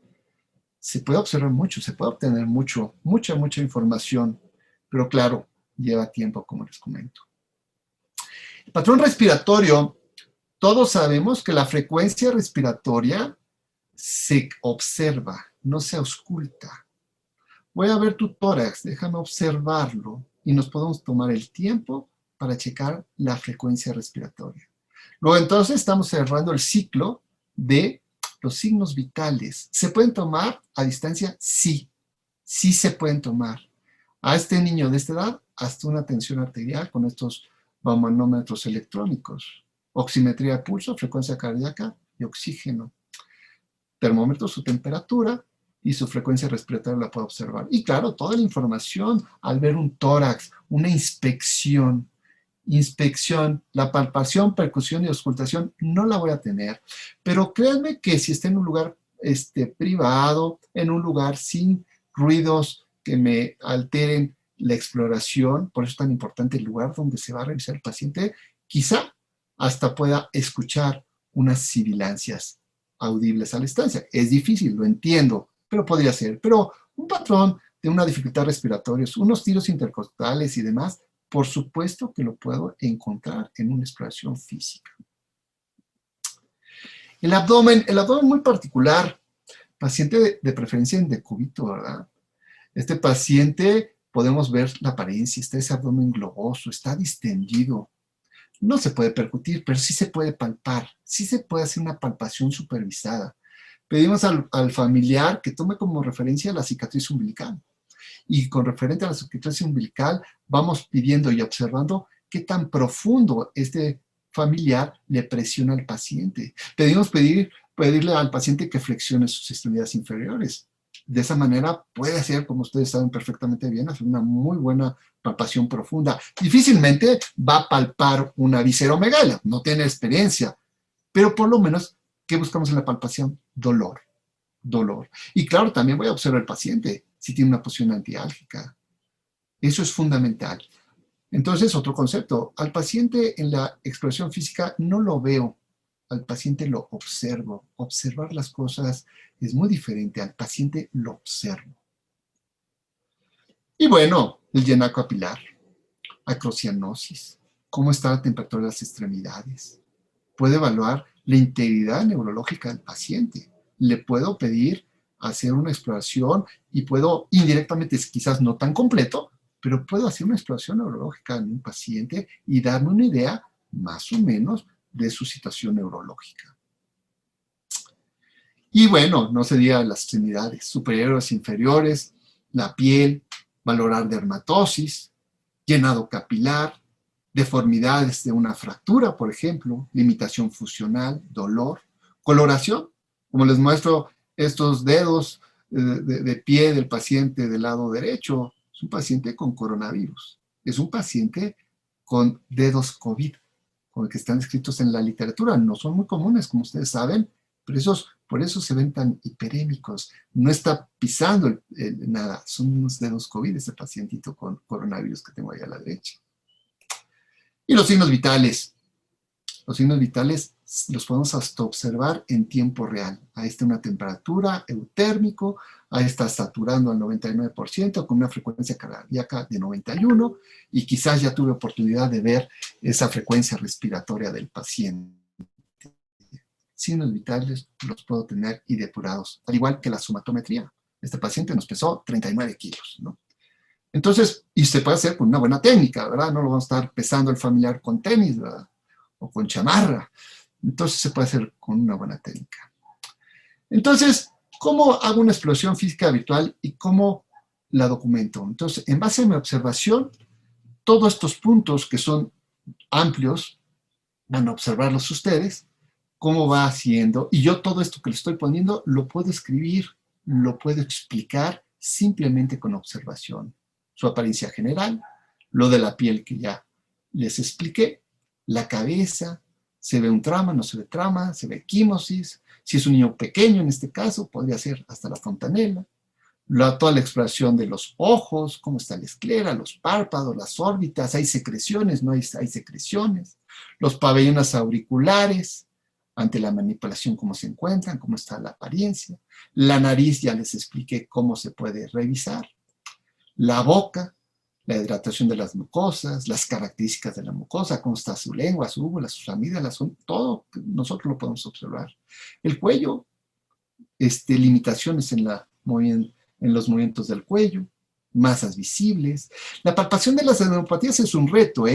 Se puede observar mucho, se puede obtener mucha información, pero claro, lleva tiempo, como les comento. El patrón respiratorio, todos sabemos que la frecuencia respiratoria se observa, no se ausculta. Voy a ver tu tórax, déjame observarlo y nos podemos tomar el tiempo para checar la frecuencia respiratoria. Luego entonces estamos cerrando el ciclo de los signos vitales. ¿Se pueden tomar a distancia? Sí, sí se pueden tomar. A este niño de esta edad, hasta una tensión arterial con estos manómetros electrónicos, oximetría de pulso, frecuencia cardíaca y oxígeno. Termómetro, su temperatura y su frecuencia respiratoria la puedo observar. Y claro, toda la información al ver un tórax, una inspección, la palpación, percusión y auscultación no la voy a tener. Pero créanme que si está en un lugar privado, en un lugar sin ruidos que me alteren la exploración, por eso es tan importante el lugar donde se va a revisar el paciente, quizá hasta pueda escuchar unas sibilancias audibles a la distancia. Es difícil, lo entiendo, pero podría ser. Pero un patrón de una dificultad respiratoria, unos tiros intercostales y demás, por supuesto que lo puedo encontrar en una exploración física. El abdomen muy particular, paciente de preferencia en decúbito, ¿verdad? Este paciente, podemos ver la apariencia, está ese abdomen globoso, está distendido. No se puede percutir, pero sí se puede palpar, sí se puede hacer una palpación supervisada. Pedimos al familiar que tome como referencia la cicatriz umbilical. Y con referente a la cicatriz umbilical, vamos pidiendo y observando qué tan profundo este familiar le presiona al paciente. Pedirle al paciente que flexione sus extremidades inferiores. De esa manera puede hacer, como ustedes saben perfectamente bien, hacer una muy buena palpación profunda. Difícilmente va a palpar una visceromegalia, no tiene experiencia, pero por lo menos, ¿qué buscamos en la palpación? Dolor. Y claro, también voy a observar al paciente si tiene una posición antiálgica. Eso es fundamental. Entonces, otro concepto, al paciente en la exploración física no lo veo, al paciente lo observo. Observar las cosas es muy diferente, al paciente lo observo. Y bueno, el llenaco capilar, acrocianosis, cómo está la temperatura de las extremidades. Puedo evaluar la integridad neurológica del paciente. Le puedo pedir hacer una exploración y puedo indirectamente, quizás no tan completo, pero puedo hacer una exploración neurológica en un paciente y darme una idea más o menos de su situación neurológica. Y bueno, no se diga las extremidades superiores, inferiores, la piel, valorar dermatosis, llenado capilar, deformidades de una fractura, por ejemplo, limitación funcional, dolor, coloración, como les muestro estos dedos de pie del paciente del lado derecho, es un paciente con coronavirus, es un paciente con dedos COVID, con el que están escritos en la literatura, no son muy comunes, como ustedes saben, Por eso se ven tan hiperémicos. No está pisando nada. Son unos dedos COVID ese pacientito con coronavirus que tengo ahí a la derecha. Y los signos vitales. Los signos vitales los podemos hasta observar en tiempo real. Ahí está una temperatura, eutérmico, ahí está saturando al 99% con una frecuencia cardíaca de 91 y quizás ya tuve oportunidad de ver esa frecuencia respiratoria del paciente. Signos vitales los puedo tener y depurados, al igual que la somatometría. Este paciente nos pesó 39 kilos, ¿no? Entonces, y se puede hacer con una buena técnica, ¿verdad? No lo vamos a estar pesando el familiar con tenis, ¿verdad? O con chamarra. Entonces se puede hacer con una buena técnica. Entonces, ¿cómo hago una exploración física habitual y cómo la documento? Entonces, en base a mi observación, todos estos puntos que son amplios, van a observarlos ustedes, cómo va haciendo, y yo todo esto que le estoy poniendo lo puedo escribir, lo puedo explicar simplemente con observación. Su apariencia general, lo de la piel que ya les expliqué, la cabeza, se ve un trama, no se ve trama, se ve equimosis, si es un niño pequeño en este caso, podría ser hasta la fontanela, toda la exploración de los ojos, cómo está la esclera, los párpados, las órbitas, hay secreciones, no hay secreciones, los pabellones auriculares, ante la manipulación cómo se encuentran, cómo está la apariencia, la nariz ya les expliqué cómo se puede revisar, la boca, la hidratación de las mucosas, las características de la mucosa, cómo está su lengua, su úvula, sus amígdalas, todo nosotros lo podemos observar. El cuello, limitaciones en los movimientos del cuello, masas visibles. La palpación de las adenopatías es un reto,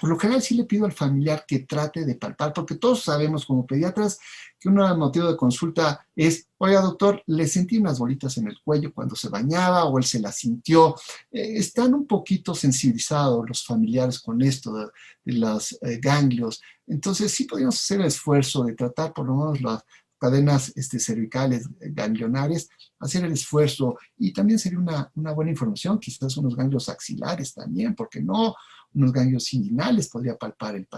por lo general sí le pido al familiar que trate de palpar, porque todos sabemos como pediatras que un motivo de consulta es, oiga doctor, le sentí unas bolitas en el cuello cuando se bañaba o él se las sintió. Están un poquito sensibilizados los familiares con esto de los ganglios. Entonces sí podríamos hacer el esfuerzo de tratar por lo menos las cadenas cervicales ganglionares, hacer el esfuerzo, y también sería una buena información, quizás unos ganglios axilares también, porque no, unos ganglios inguinales podría palpar el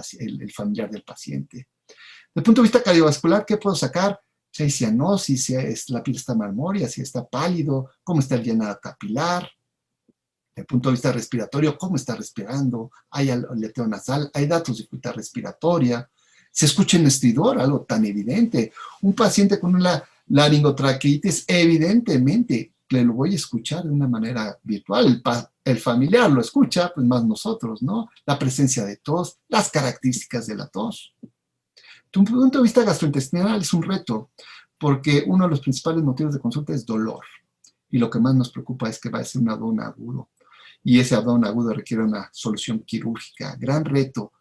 familiar del paciente. Desde el punto de vista cardiovascular, ¿qué puedo sacar? Si hay cianosis, si la piel está marmórea, si está pálido, cómo está el llenado capilar. Desde el punto de vista respiratorio, cómo está respirando, hay aleteo nasal, hay datos de dificultad respiratoria, se escucha en estridor, algo tan evidente. Un paciente con una laringotraqueitis, evidentemente le lo voy a escuchar de una manera virtual. El familiar lo escucha, pues más nosotros, ¿no? La presencia de tos, las características de la tos. Desde un punto de vista gastrointestinal es un reto, porque uno de los principales motivos de consulta es dolor. Y lo que más nos preocupa es que va a ser un abdomen agudo. Y ese abdomen agudo requiere una solución quirúrgica. Gran reto.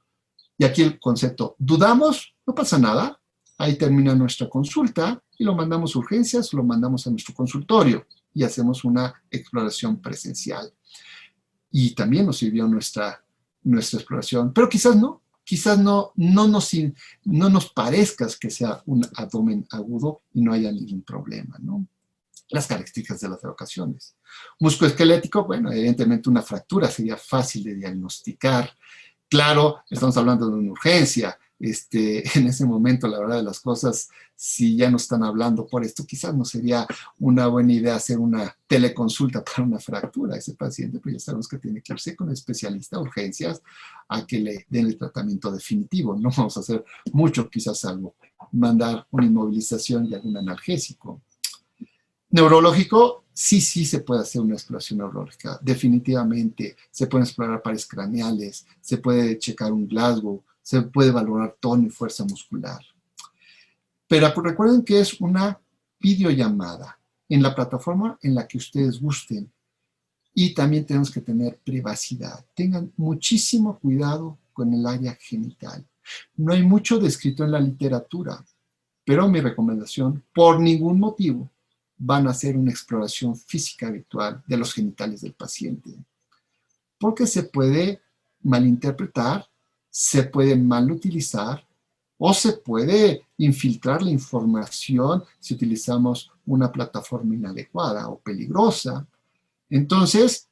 Y aquí el concepto, ¿dudamos? No pasa nada. Ahí termina nuestra consulta y lo mandamos a urgencias, lo mandamos a nuestro consultorio y hacemos una exploración presencial. Y también nos sirvió nuestra exploración, pero quizás no nos parezca que sea un abdomen agudo y no haya ningún problema, ¿no? Las características de las ocasiones. Musculoesquelético, bueno, evidentemente una fractura sería fácil de diagnosticar. Claro, estamos hablando de una urgencia. En ese momento, la verdad de las cosas, si ya nos están hablando por esto, quizás no sería una buena idea hacer una teleconsulta para una fractura. Ese paciente, pues ya sabemos que tiene que irse con un especialista a urgencias a que le den el tratamiento definitivo. No vamos a hacer mucho, quizás algo, mandar una inmovilización y algún analgésico. Neurológico, sí se puede hacer una exploración neurológica, definitivamente. Se pueden explorar pares craneales, se puede checar un Glasgow, se puede valorar tono y fuerza muscular. Pero recuerden que es una videollamada en la plataforma en la que ustedes gusten. Y también tenemos que tener privacidad. Tengan muchísimo cuidado con el área genital. No hay mucho descrito en la literatura, pero mi recomendación, por ningún motivo, van a hacer una exploración física habitual de los genitales del paciente. Porque se puede malinterpretar, se puede mal utilizar o se puede infiltrar la información si utilizamos una plataforma inadecuada o peligrosa. Entonces,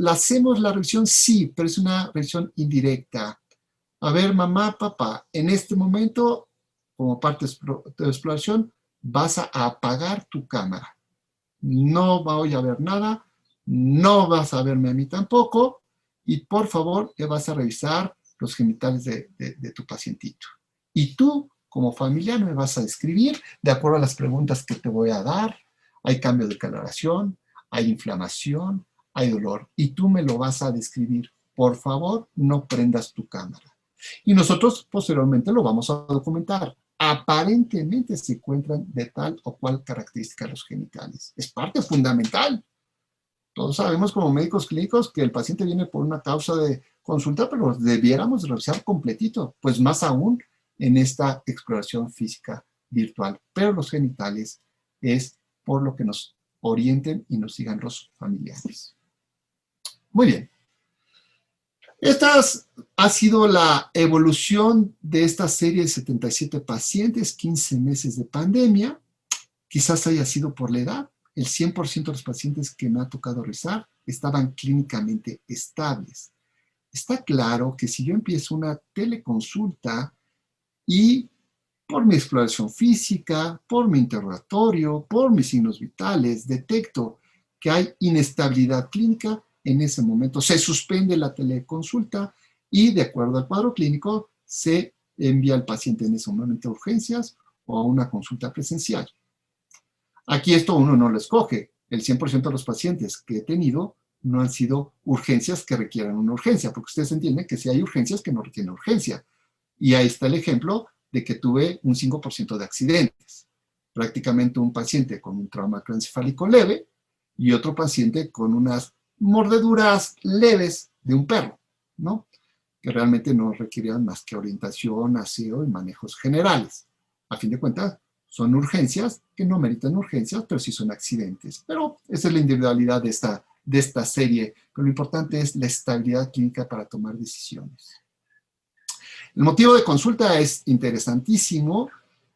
hacemos la revisión, sí, pero es una revisión indirecta. A ver, mamá, papá, en este momento como parte de tu exploración, vas a apagar tu cámara. No voy a ver nada, no vas a verme a mí tampoco, y por favor, vas a revisar los genitales de tu pacientito. Y tú, como familiar, me vas a describir de acuerdo a las preguntas que te voy a dar. Hay cambio de coloración, hay inflamación, hay dolor, y tú me lo vas a describir. Por favor, no prendas tu cámara. Y nosotros posteriormente lo vamos a documentar. Aparentemente se encuentran de tal o cual característica los genitales. Es parte fundamental. Todos sabemos como médicos clínicos que el paciente viene por una causa de consulta, pero debiéramos revisar completito, pues más aún en esta exploración física virtual. Pero los genitales es por lo que nos orienten y nos sigan los familiares. Muy bien. Esta ha sido la evolución de esta serie de 77 pacientes, 15 meses de pandemia. Quizás haya sido por la edad. El 100% de los pacientes que me ha tocado revisar estaban clínicamente estables. Está claro que si yo empiezo una teleconsulta y por mi exploración física, por mi interrogatorio, por mis signos vitales, detecto que hay inestabilidad clínica, en ese momento se suspende la teleconsulta y de acuerdo al cuadro clínico se envía al paciente en ese momento a urgencias o a una consulta presencial. Aquí esto uno no lo escoge. El 100% de los pacientes que he tenido no han sido urgencias que requieran una urgencia, porque ustedes entienden que si hay urgencias que no requieren urgencia. Y ahí está el ejemplo de que tuve un 5% de accidentes. Prácticamente un paciente con un trauma craneoencefálico leve y otro paciente con unas mordeduras leves de un perro, ¿no? Que realmente no requerían más que orientación, aseo y manejos generales. A fin de cuentas, son urgencias que no meritan urgencias, pero sí son accidentes. Pero esa es la individualidad de esta serie. Pero lo importante es la estabilidad clínica para tomar decisiones. El motivo de consulta es interesantísimo.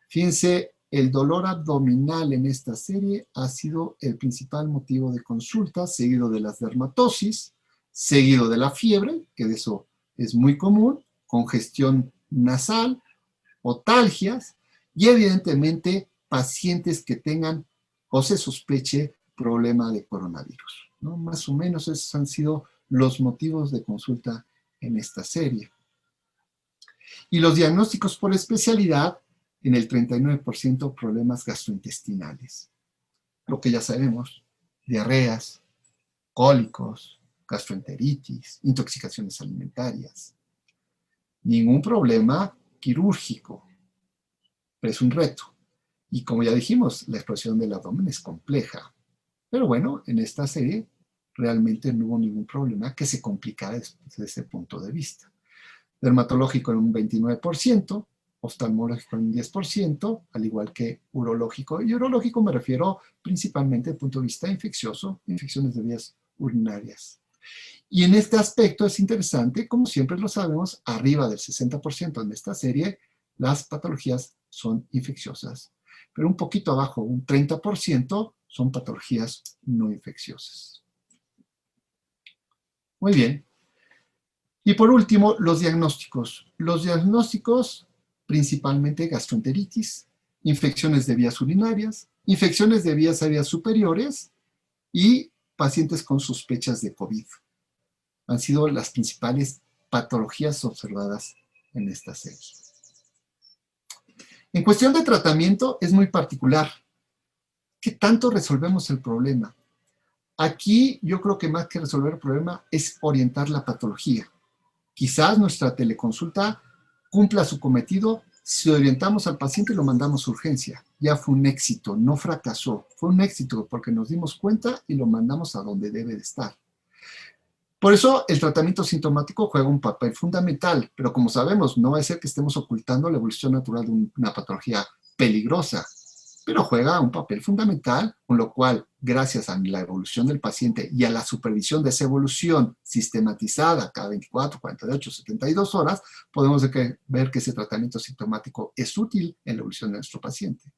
Fíjense, el dolor abdominal en esta serie ha sido el principal motivo de consulta, seguido de las dermatosis, seguido de la fiebre, que de eso es muy común, congestión nasal, otalgias y evidentemente pacientes que tengan o se sospeche problema de coronavirus, ¿no? Más o menos esos han sido los motivos de consulta en esta serie. Y los diagnósticos por especialidad, en el 39% problemas gastrointestinales. Lo que ya sabemos, diarreas, cólicos, gastroenteritis, intoxicaciones alimentarias. Ningún problema quirúrgico, pero es un reto. Y como ya dijimos, la exploración del abdomen es compleja. Pero bueno, en esta serie realmente no hubo ningún problema que se complicara desde ese punto de vista. Dermatológico en un 29%, oftalmológico en un 10%, al igual que urológico. Y urológico me refiero principalmente desde el punto de vista infeccioso, infecciones de vías urinarias. Y en este aspecto es interesante, como siempre lo sabemos, arriba del 60% en esta serie, las patologías son infecciosas. Pero un poquito abajo, un 30%, son patologías no infecciosas. Muy bien. Y por último, los diagnósticos. Los diagnósticos, principalmente gastroenteritis, infecciones de vías urinarias, infecciones de vías aéreas superiores y pacientes con sospechas de COVID. Han sido las principales patologías observadas en esta serie. En cuestión de tratamiento es muy particular. ¿Qué tanto resolvemos el problema? Aquí yo creo que más que resolver el problema es orientar la patología. Quizás nuestra teleconsulta cumpla su cometido si orientamos al paciente y lo mandamos a urgencia. Ya fue un éxito, no fracasó. Fue un éxito porque nos dimos cuenta y lo mandamos a donde debe de estar. Por eso el tratamiento sintomático juega un papel fundamental, pero como sabemos, no va a ser que estemos ocultando la evolución natural de una patología peligrosa, pero juega un papel fundamental, con lo cual, gracias a la evolución del paciente y a la supervisión de esa evolución sistematizada cada 24, 48, 72 horas, podemos ver que ese tratamiento sintomático es útil en la evolución de nuestro paciente.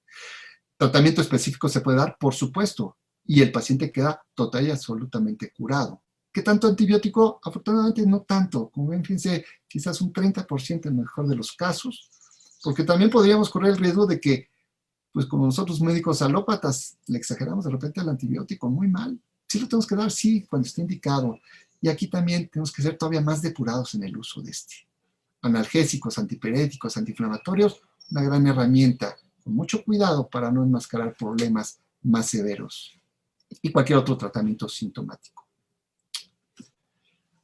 Tratamiento específico se puede dar, por supuesto, y el paciente queda total y absolutamente curado. ¿Qué tanto antibiótico? Afortunadamente no tanto. Como ven, fíjense, quizás un 30% en el mejor de los casos. porque también podríamos correr el riesgo de que, pues como nosotros médicos alópatas, le exageramos de repente el antibiótico muy mal. Sí lo tenemos que dar, sí, cuando esté indicado. Y aquí también tenemos que ser todavía más depurados en el uso de este. Analgésicos, antipiréticos, antiinflamatorios, una gran herramienta, con mucho cuidado para no enmascarar problemas más severos y cualquier otro tratamiento sintomático.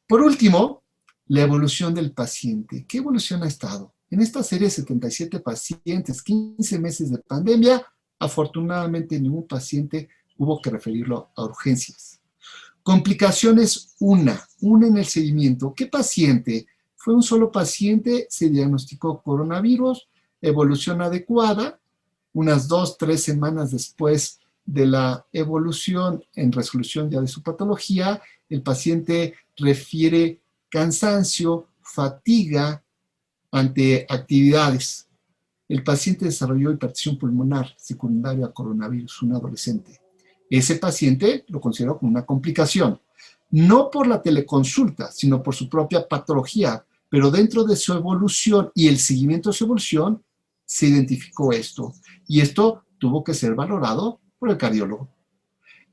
Por último, la evolución del paciente. ¿Qué evolución ha estado? En esta serie de 77 pacientes, 15 meses de pandemia, afortunadamente ningún paciente hubo que referirlo a urgencias. Complicaciones, una en el seguimiento. ¿Qué paciente? Fue un solo paciente, se diagnosticó coronavirus, evolución adecuada, unas 2-3 semanas después de la evolución en resolución ya de su patología, el paciente refiere cansancio, fatiga ante actividades. El paciente desarrolló hipertensión pulmonar secundaria a coronavirus, un adolescente. Ese paciente lo consideró como una complicación, no por la teleconsulta, sino por su propia patología, pero dentro de su evolución y el seguimiento de su evolución, se identificó esto, y esto tuvo que ser valorado por el cardiólogo.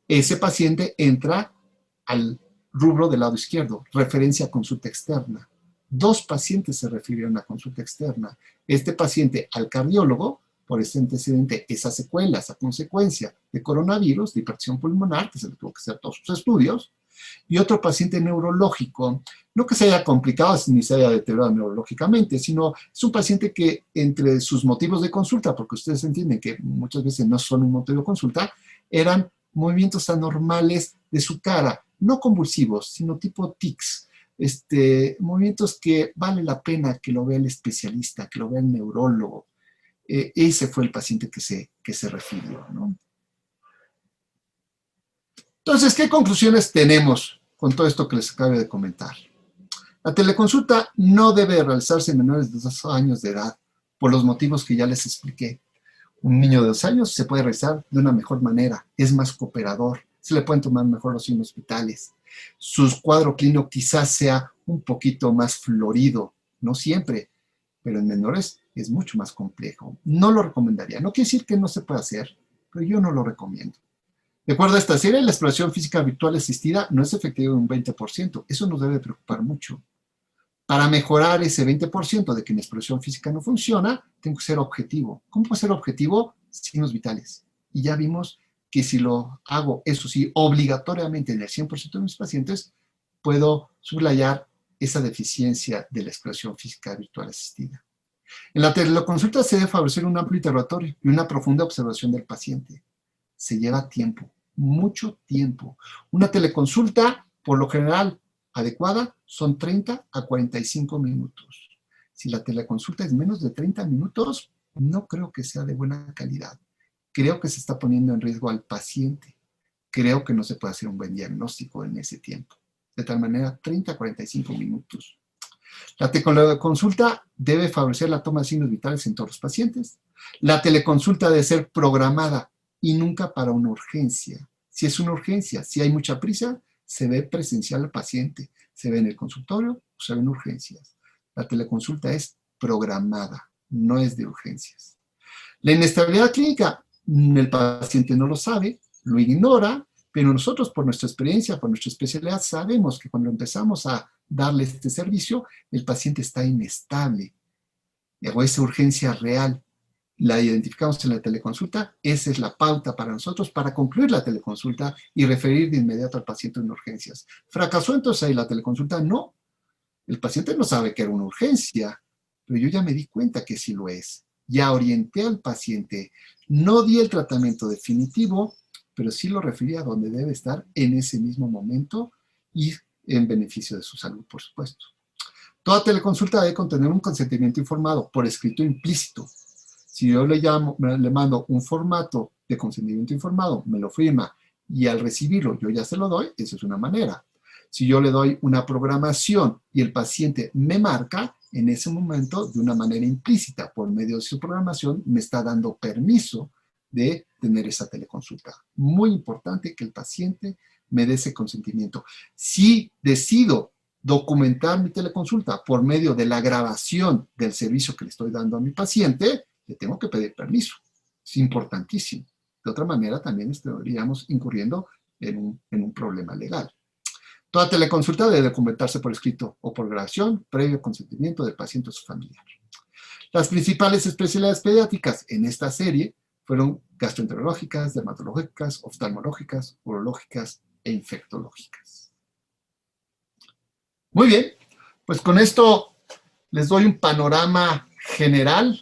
Ese paciente entra al rubro del lado izquierdo, referencia a consulta externa. 2 pacientes se refirieron a consulta externa. Este paciente al cardiólogo, por este antecedente, esa secuela, esa consecuencia de coronavirus, de hipertensión pulmonar, que se le tuvo que hacer todos sus estudios, y otro paciente neurológico, no que se haya complicado ni se haya deteriorado neurológicamente, sino es un paciente que entre sus motivos de consulta, porque ustedes entienden que muchas veces no son un motivo de consulta, eran movimientos anormales de su cara, no convulsivos, sino tipo tics, movimientos que vale la pena que lo vea el especialista, que lo vea el neurólogo. Ese fue el paciente que se refirió, ¿no? Entonces, ¿qué conclusiones tenemos con todo esto que les acabo de comentar? La teleconsulta no debe realizarse en menores de 2 años de edad, por los motivos que ya les expliqué. Un niño de 2 años se puede realizar de una mejor manera, es más cooperador, se le pueden tomar mejor los signos vitales. Su cuadro clínico quizás sea un poquito más florido, no siempre, pero en menores es mucho más complejo. No lo recomendaría. No quiere decir que no se pueda hacer, pero yo no lo recomiendo. De acuerdo a esta serie, la exploración física virtual asistida no es efectiva en un 20%. Eso nos debe preocupar mucho. Para mejorar ese 20% de que mi exploración física no funciona, tengo que ser objetivo. ¿Cómo puedo ser objetivo? Signos vitales. Y ya vimos que si lo hago, eso sí, obligatoriamente en el 100% de mis pacientes, puedo sublayar esa deficiencia de la exploración física virtual asistida. En la teleconsulta se debe favorecer un amplio interrogatorio y una profunda observación del paciente. Se lleva tiempo, mucho tiempo. Una teleconsulta, por lo general, adecuada, son 30 a 45 minutos. Si la teleconsulta es menos de 30 minutos, no creo que sea de buena calidad. Creo que se está poniendo en riesgo al paciente. Creo que no se puede hacer un buen diagnóstico en ese tiempo. De tal manera, 30 a 45 minutos. La teleconsulta debe favorecer la toma de signos vitales en todos los pacientes. La teleconsulta debe ser programada y nunca para una urgencia. Si es una urgencia, si hay mucha prisa, se ve presencial al paciente, se ve en el consultorio o se ve en urgencias. La teleconsulta es programada, no es de urgencias. La inestabilidad clínica, el paciente no lo sabe, lo ignora, pero nosotros por nuestra experiencia, por nuestra especialidad, sabemos que cuando empezamos a darle este servicio, el paciente está inestable o esa urgencia real. La identificamos en la teleconsulta, esa es la pauta para nosotros para concluir la teleconsulta y referir de inmediato al paciente en urgencias. ¿Fracasó entonces ahí la teleconsulta? No, el paciente no sabe que era una urgencia, pero yo ya me di cuenta que sí lo es. Ya orienté al paciente, no di el tratamiento definitivo, pero sí lo referí a donde debe estar en ese mismo momento y en beneficio de su salud, por supuesto. Toda teleconsulta debe contener un consentimiento informado, por escrito implícito. Si yo le mando un formato de consentimiento informado, me lo firma y al recibirlo yo ya se lo doy, esa es una manera. Si yo le doy una programación y el paciente me marca, en ese momento, de una manera implícita, por medio de su programación, me está dando permiso de tener esa teleconsulta. Muy importante que el paciente me dé ese consentimiento. Si decido documentar mi teleconsulta por medio de la grabación del servicio que le estoy dando a mi paciente, le tengo que pedir permiso. Es importantísimo. De otra manera, también estaríamos incurriendo en un problema legal. Toda teleconsulta debe documentarse por escrito o por grabación, previo consentimiento del paciente o su familiar. Las principales especialidades pediátricas en esta serie fueron gastroenterológicas, dermatológicas, oftalmológicas, urológicas e infectológicas. Muy bien, pues con esto les doy un panorama general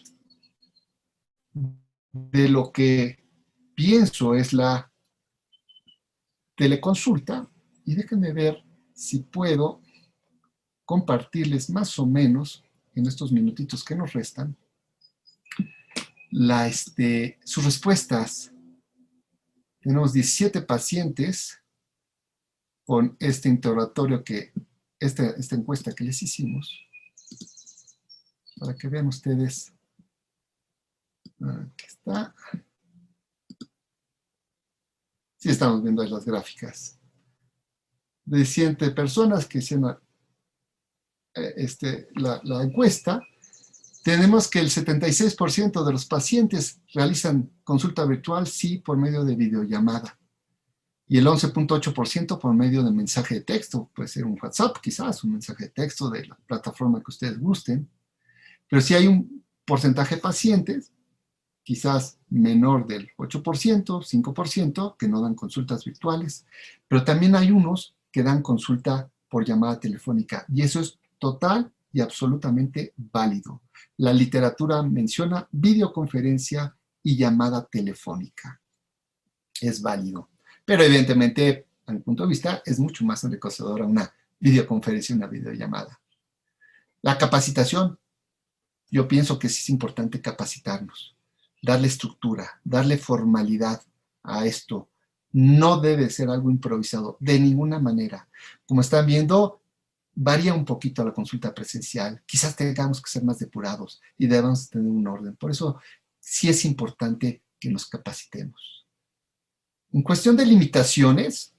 de lo que pienso es la teleconsulta y déjenme ver si puedo compartirles más o menos en estos minutitos que nos restan sus respuestas. Tenemos 17 pacientes con este interrogatorio esta encuesta que les hicimos, para que vean ustedes. Aquí está. Sí, estamos viendo ahí las gráficas. 17 personas que hicieron la encuesta. Tenemos que el 76% de los pacientes realizan consulta virtual, sí, por medio de videollamada. Y el 11.8% por medio de mensaje de texto. Puede ser un WhatsApp, quizás, un mensaje de texto de la plataforma que ustedes gusten. Pero sí hay un porcentaje de pacientes, quizás menor del 8%, 5%, que no dan consultas virtuales. Pero también hay unos que dan consulta por llamada telefónica. Y eso es total y absolutamente válido. La literatura menciona videoconferencia y llamada telefónica. Es válido. Pero evidentemente, a mi punto de vista, es mucho más enriquecedora una videoconferencia y una videollamada. La capacitación. Yo pienso que sí es importante capacitarnos, darle estructura, darle formalidad a esto. No debe ser algo improvisado, de ninguna manera. Como están viendo, varía un poquito la consulta presencial. Quizás tengamos que ser más depurados y debemos tener un orden. Por eso sí es importante que nos capacitemos. En cuestión de limitaciones,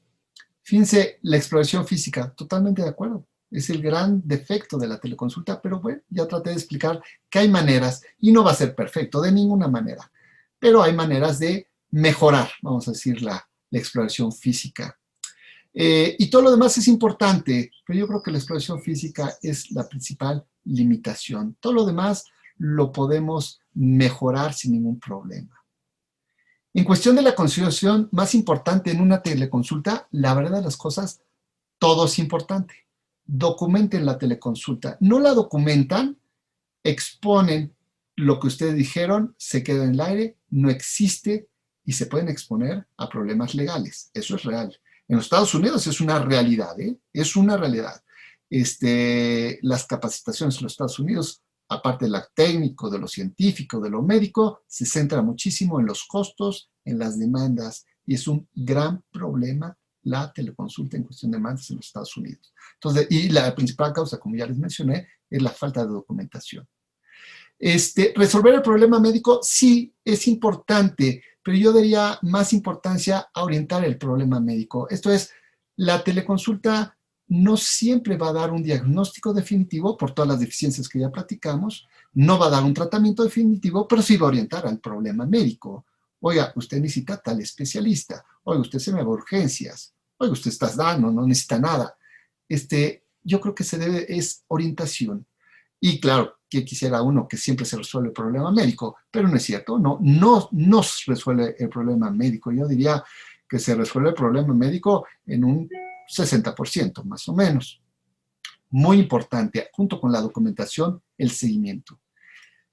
fíjense, la exploración física, totalmente de acuerdo. Es el gran defecto de la teleconsulta, pero bueno, ya traté de explicar que hay maneras, y no va a ser perfecto de ninguna manera, pero hay maneras de mejorar, vamos a decir, la exploración física. Y todo lo demás es importante, pero yo creo que la exploración física es la principal limitación. Todo lo demás lo podemos mejorar sin ningún problema. En cuestión de la consideración más importante en una teleconsulta, la verdad de las cosas, todo es importante. Documenten la teleconsulta. No la documentan, exponen lo que ustedes dijeron, se queda en el aire, no existe y se pueden exponer a problemas legales. Eso es real. En los Estados Unidos es una realidad, ¿eh? Es una realidad. Las capacitaciones en los Estados Unidos, aparte de lo técnico, de lo científico, de lo médico, se centra muchísimo en los costos, en las demandas, y es un gran problema la teleconsulta en cuestión de demandas en los Estados Unidos. Entonces, y la principal causa, como ya les mencioné, es la falta de documentación. Resolver el problema médico sí es importante, pero yo daría más importancia a orientar el problema médico. Esto es, la teleconsulta no siempre va a dar un diagnóstico definitivo por todas las deficiencias que ya platicamos, no va a dar un tratamiento definitivo, pero sí va a orientar al problema médico. Oiga, usted necesita tal especialista. Oiga, usted se me va a urgencias. Oiga, usted está dando, no necesita nada. Yo creo que es orientación. Y claro, que quisiera uno que siempre se resuelve el problema médico, pero no es cierto, no se resuelve el problema médico. Yo diría que se resuelve el problema médico en un 60%, más o menos. Muy importante, junto con la documentación, el seguimiento.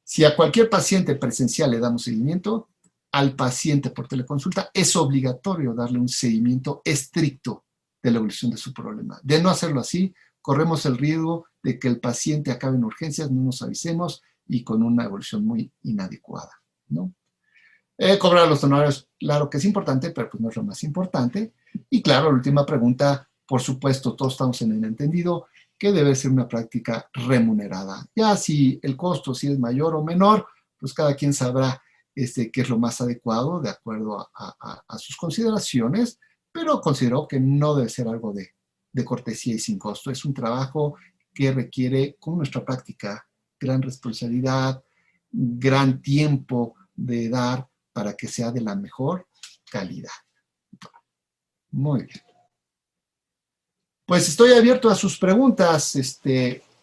Si a cualquier paciente presencial le damos seguimiento, al paciente por teleconsulta es obligatorio darle un seguimiento estricto de la evolución de su problema. De no hacerlo así, corremos el riesgo de que el paciente acabe en urgencias, no nos avisemos y con una evolución muy inadecuada, ¿no? Cobrar los honorarios, claro que es importante, pero pues no es lo más importante. Y claro, la última pregunta, por supuesto, todos estamos en el entendido que debe ser una práctica remunerada. Ya si el costo si es mayor o menor, pues cada quien sabrá qué es lo más adecuado de acuerdo a sus consideraciones, pero considero que no debe ser algo de de cortesía y sin costo. Es un trabajo que requiere, como nuestra práctica, gran responsabilidad, gran tiempo de dar para que sea de la mejor calidad. Muy bien. Pues estoy abierto a sus preguntas,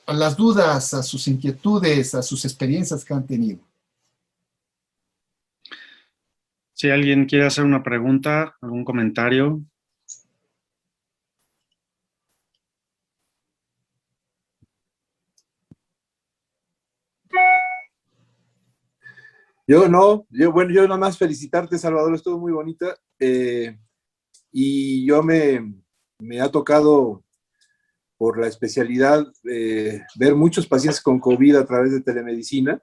a las dudas, a sus inquietudes, a sus experiencias que han tenido. Si alguien quiere hacer una pregunta, algún comentario. Yo nada más felicitarte, Salvador, estuvo muy bonita. Y me ha tocado, por la especialidad, ver muchos pacientes con COVID a través de telemedicina,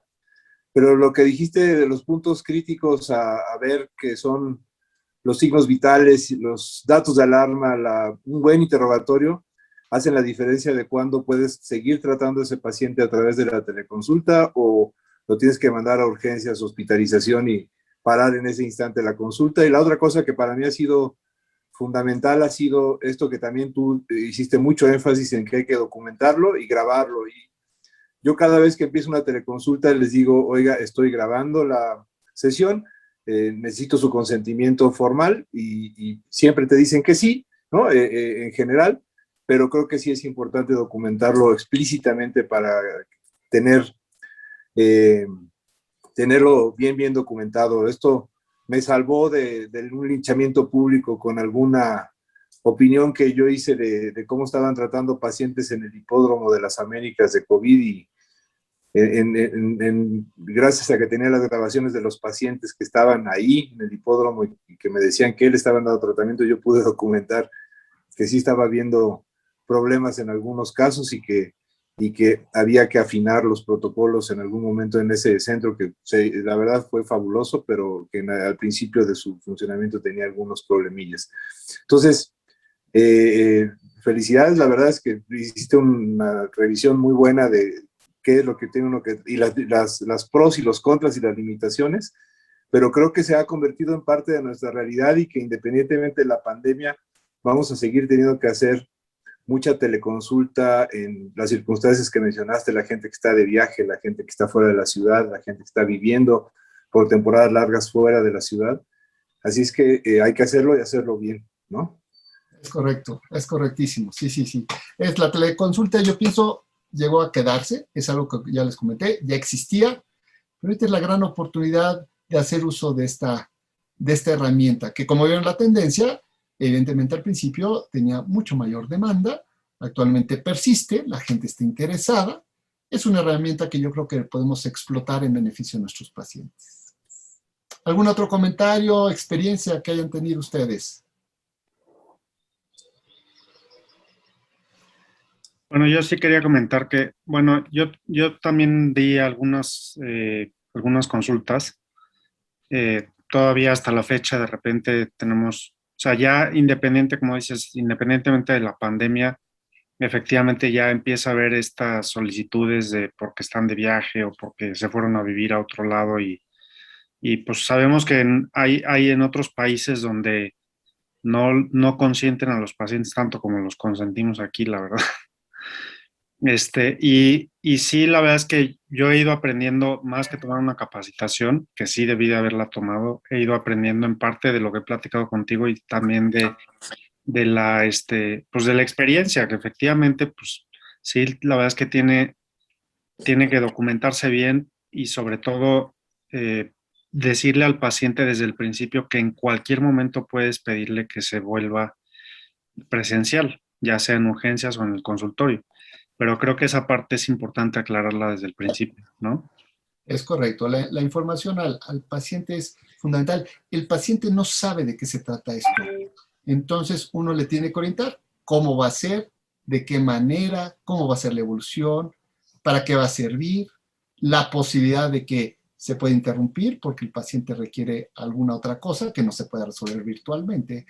pero lo que dijiste de los puntos críticos a ver, que son los signos vitales, los datos de alarma, un buen interrogatorio, hacen la diferencia de cuándo puedes seguir tratando a ese paciente a través de la teleconsulta o lo tienes que mandar a urgencias, hospitalización y parar en ese instante la consulta. Y la otra cosa que para mí ha sido fundamental ha sido esto que también tú hiciste mucho énfasis en que hay que documentarlo y grabarlo. Y yo cada vez que empiezo una teleconsulta les digo, oiga, estoy grabando la sesión, necesito su consentimiento formal y siempre te dicen que sí, ¿no? En general, pero creo que sí es importante documentarlo explícitamente para tener, eh, tenerlo bien documentado. Esto me salvó de un linchamiento público con alguna opinión que yo hice de cómo estaban tratando pacientes en el hipódromo de las Américas de COVID y gracias a que tenía las grabaciones de los pacientes que estaban ahí en el hipódromo y que me decían que él estaba dando tratamiento, yo pude documentar que sí estaba habiendo problemas en algunos casos y que había que afinar los protocolos en algún momento en ese centro que la verdad fue fabuloso, pero que al principio de su funcionamiento tenía algunos problemillas. Entonces, felicidades, la verdad es que hiciste una revisión muy buena de qué es lo que tiene uno que, y las pros y los contras y las limitaciones, pero creo que se ha convertido en parte de nuestra realidad y que independientemente de la pandemia, vamos a seguir teniendo que hacer mucha teleconsulta en las circunstancias que mencionaste, la gente que está de viaje, la gente que está fuera de la ciudad, la gente que está viviendo por temporadas largas fuera de la ciudad. Así es que hay que hacerlo y hacerlo bien, ¿no? Es correcto, es correctísimo, sí. Es la teleconsulta, yo pienso, llegó a quedarse, es algo que ya les comenté, ya existía, pero esta es la gran oportunidad de hacer uso de esta herramienta, que como vieron la tendencia, evidentemente al principio tenía mucho mayor demanda, actualmente persiste, la gente está interesada, es una herramienta que yo creo que podemos explotar en beneficio de nuestros pacientes. ¿Algún otro comentario, experiencia que hayan tenido ustedes? Bueno, yo sí quería comentar que, bueno, yo también di algunas consultas. Todavía hasta la fecha de repente tenemos, o sea, ya independiente, como dices, independientemente de la pandemia, efectivamente ya empieza a haber estas solicitudes de porque están de viaje o porque se fueron a vivir a otro lado y pues sabemos que hay en otros países donde no consienten a los pacientes tanto como los consentimos aquí, la verdad. Y sí, la verdad es que yo he ido aprendiendo más que tomar una capacitación, que sí debí de haberla tomado, he ido aprendiendo en parte de lo que he platicado contigo y también pues de la experiencia, que efectivamente, pues sí, la verdad es que tiene que documentarse bien y sobre todo decirle al paciente desde el principio que en cualquier momento puedes pedirle que se vuelva presencial, ya sea en urgencias o en el consultorio. Pero creo que esa parte es importante aclararla desde el principio, ¿no? Es correcto, la información al paciente es fundamental. El paciente no sabe de qué se trata esto. Entonces uno le tiene que orientar cómo va a ser, de qué manera, cómo va a ser la evolución, para qué va a servir, la posibilidad de que se puede interrumpir porque el paciente requiere alguna otra cosa que no se puede resolver virtualmente.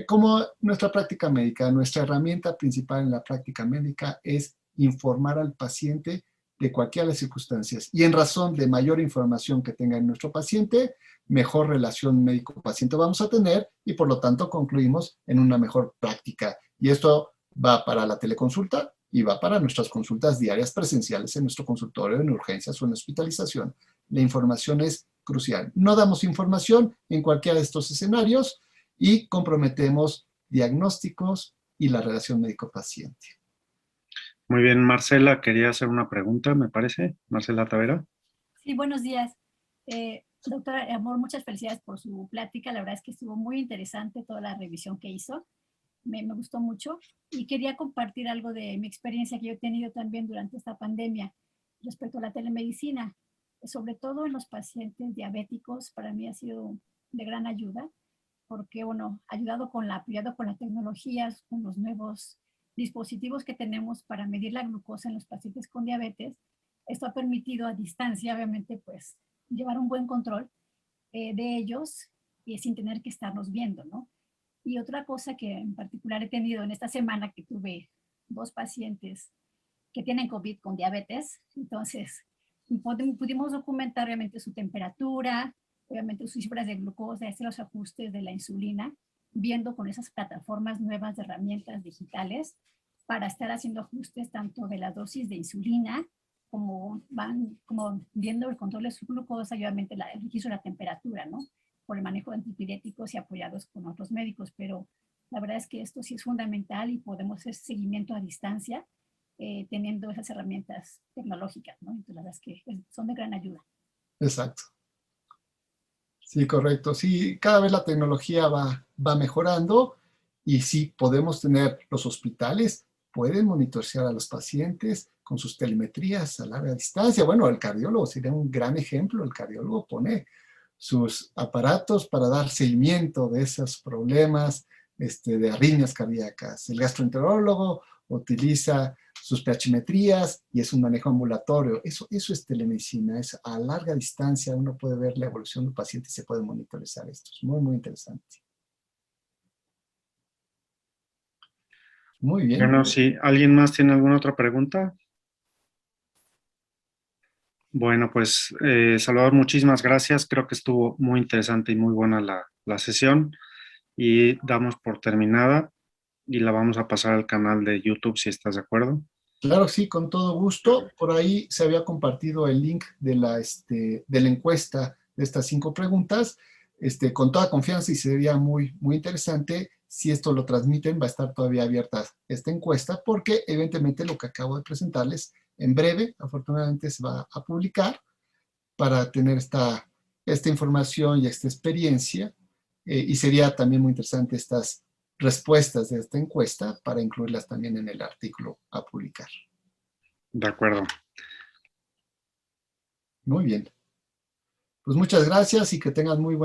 Como nuestra práctica médica, nuestra herramienta principal en la práctica médica es informar al paciente de cualquiera de las circunstancias. Y en razón de mayor información que tenga nuestro paciente, mejor relación médico-paciente vamos a tener y por lo tanto concluimos en una mejor práctica. Y esto Va para la teleconsulta y va para nuestras consultas diarias presenciales en nuestro consultorio, en urgencias o en hospitalización. La información es crucial. No damos información en cualquiera de estos escenarios y comprometemos diagnósticos y la relación médico-paciente. Muy bien, Marcela, quería hacer una pregunta, me parece. Marcela Tavera. Sí, buenos días. Doctora Amor, muchas felicidades por su plática. La verdad es que estuvo muy interesante toda la revisión que hizo. Me gustó mucho y quería compartir algo de mi experiencia que yo he tenido también durante esta pandemia respecto a la telemedicina. Sobre todo en los pacientes diabéticos, para mí ha sido de gran ayuda porque, bueno, apoyado con la tecnología, con los nuevos dispositivos que tenemos para medir la glucosa en los pacientes con diabetes. Esto ha permitido a distancia, obviamente, pues, llevar un buen control de ellos sin tener que estarnos viendo, ¿no? Y otra cosa que en particular he tenido en esta semana, que tuve 2 pacientes que tienen COVID con diabetes, entonces pudimos documentar obviamente su temperatura, obviamente sus cifras de glucosa, hacer los ajustes de la insulina, viendo con esas plataformas nuevas de herramientas digitales para estar haciendo ajustes tanto de la dosis de insulina como viendo el control de su glucosa y obviamente el registro de la temperatura, ¿no? Por el manejo de antipiréticos y apoyados con otros médicos, pero la verdad es que esto sí es fundamental y podemos hacer seguimiento a distancia teniendo esas herramientas tecnológicas, ¿no? Entonces la verdad es que son de gran ayuda. Exacto. Sí, correcto. Sí, cada vez la tecnología va mejorando y sí, podemos tener los hospitales, pueden monitorear a los pacientes con sus telemetrías a larga distancia. Bueno, el cardiólogo sería un gran ejemplo. El cardiólogo pone sus aparatos para dar seguimiento de esos problemas de arritmias cardíacas. El gastroenterólogo utiliza sus pHmetrías y es un manejo ambulatorio. Eso es telemedicina, es a larga distancia, uno puede ver la evolución del paciente y se puede monitorizar esto. Es muy, muy interesante. Muy bien. Bueno, si alguien más tiene alguna otra pregunta. Bueno, pues Salvador, muchísimas gracias. Creo que estuvo muy interesante y muy buena la sesión y damos por terminada y la vamos a pasar al canal de YouTube si estás de acuerdo. Claro, sí, con todo gusto. Por ahí se había compartido el link de la encuesta de estas 5 preguntas. Con toda confianza y sería muy, muy interesante si esto lo transmiten, va a estar todavía abierta esta encuesta porque evidentemente lo que acabo de presentarles en breve, afortunadamente se va a publicar para tener esta información y esta experiencia y sería también muy interesante estas respuestas de esta encuesta para incluirlas también en el artículo a publicar. De acuerdo. Muy bien. Pues muchas gracias y que tengan muy buen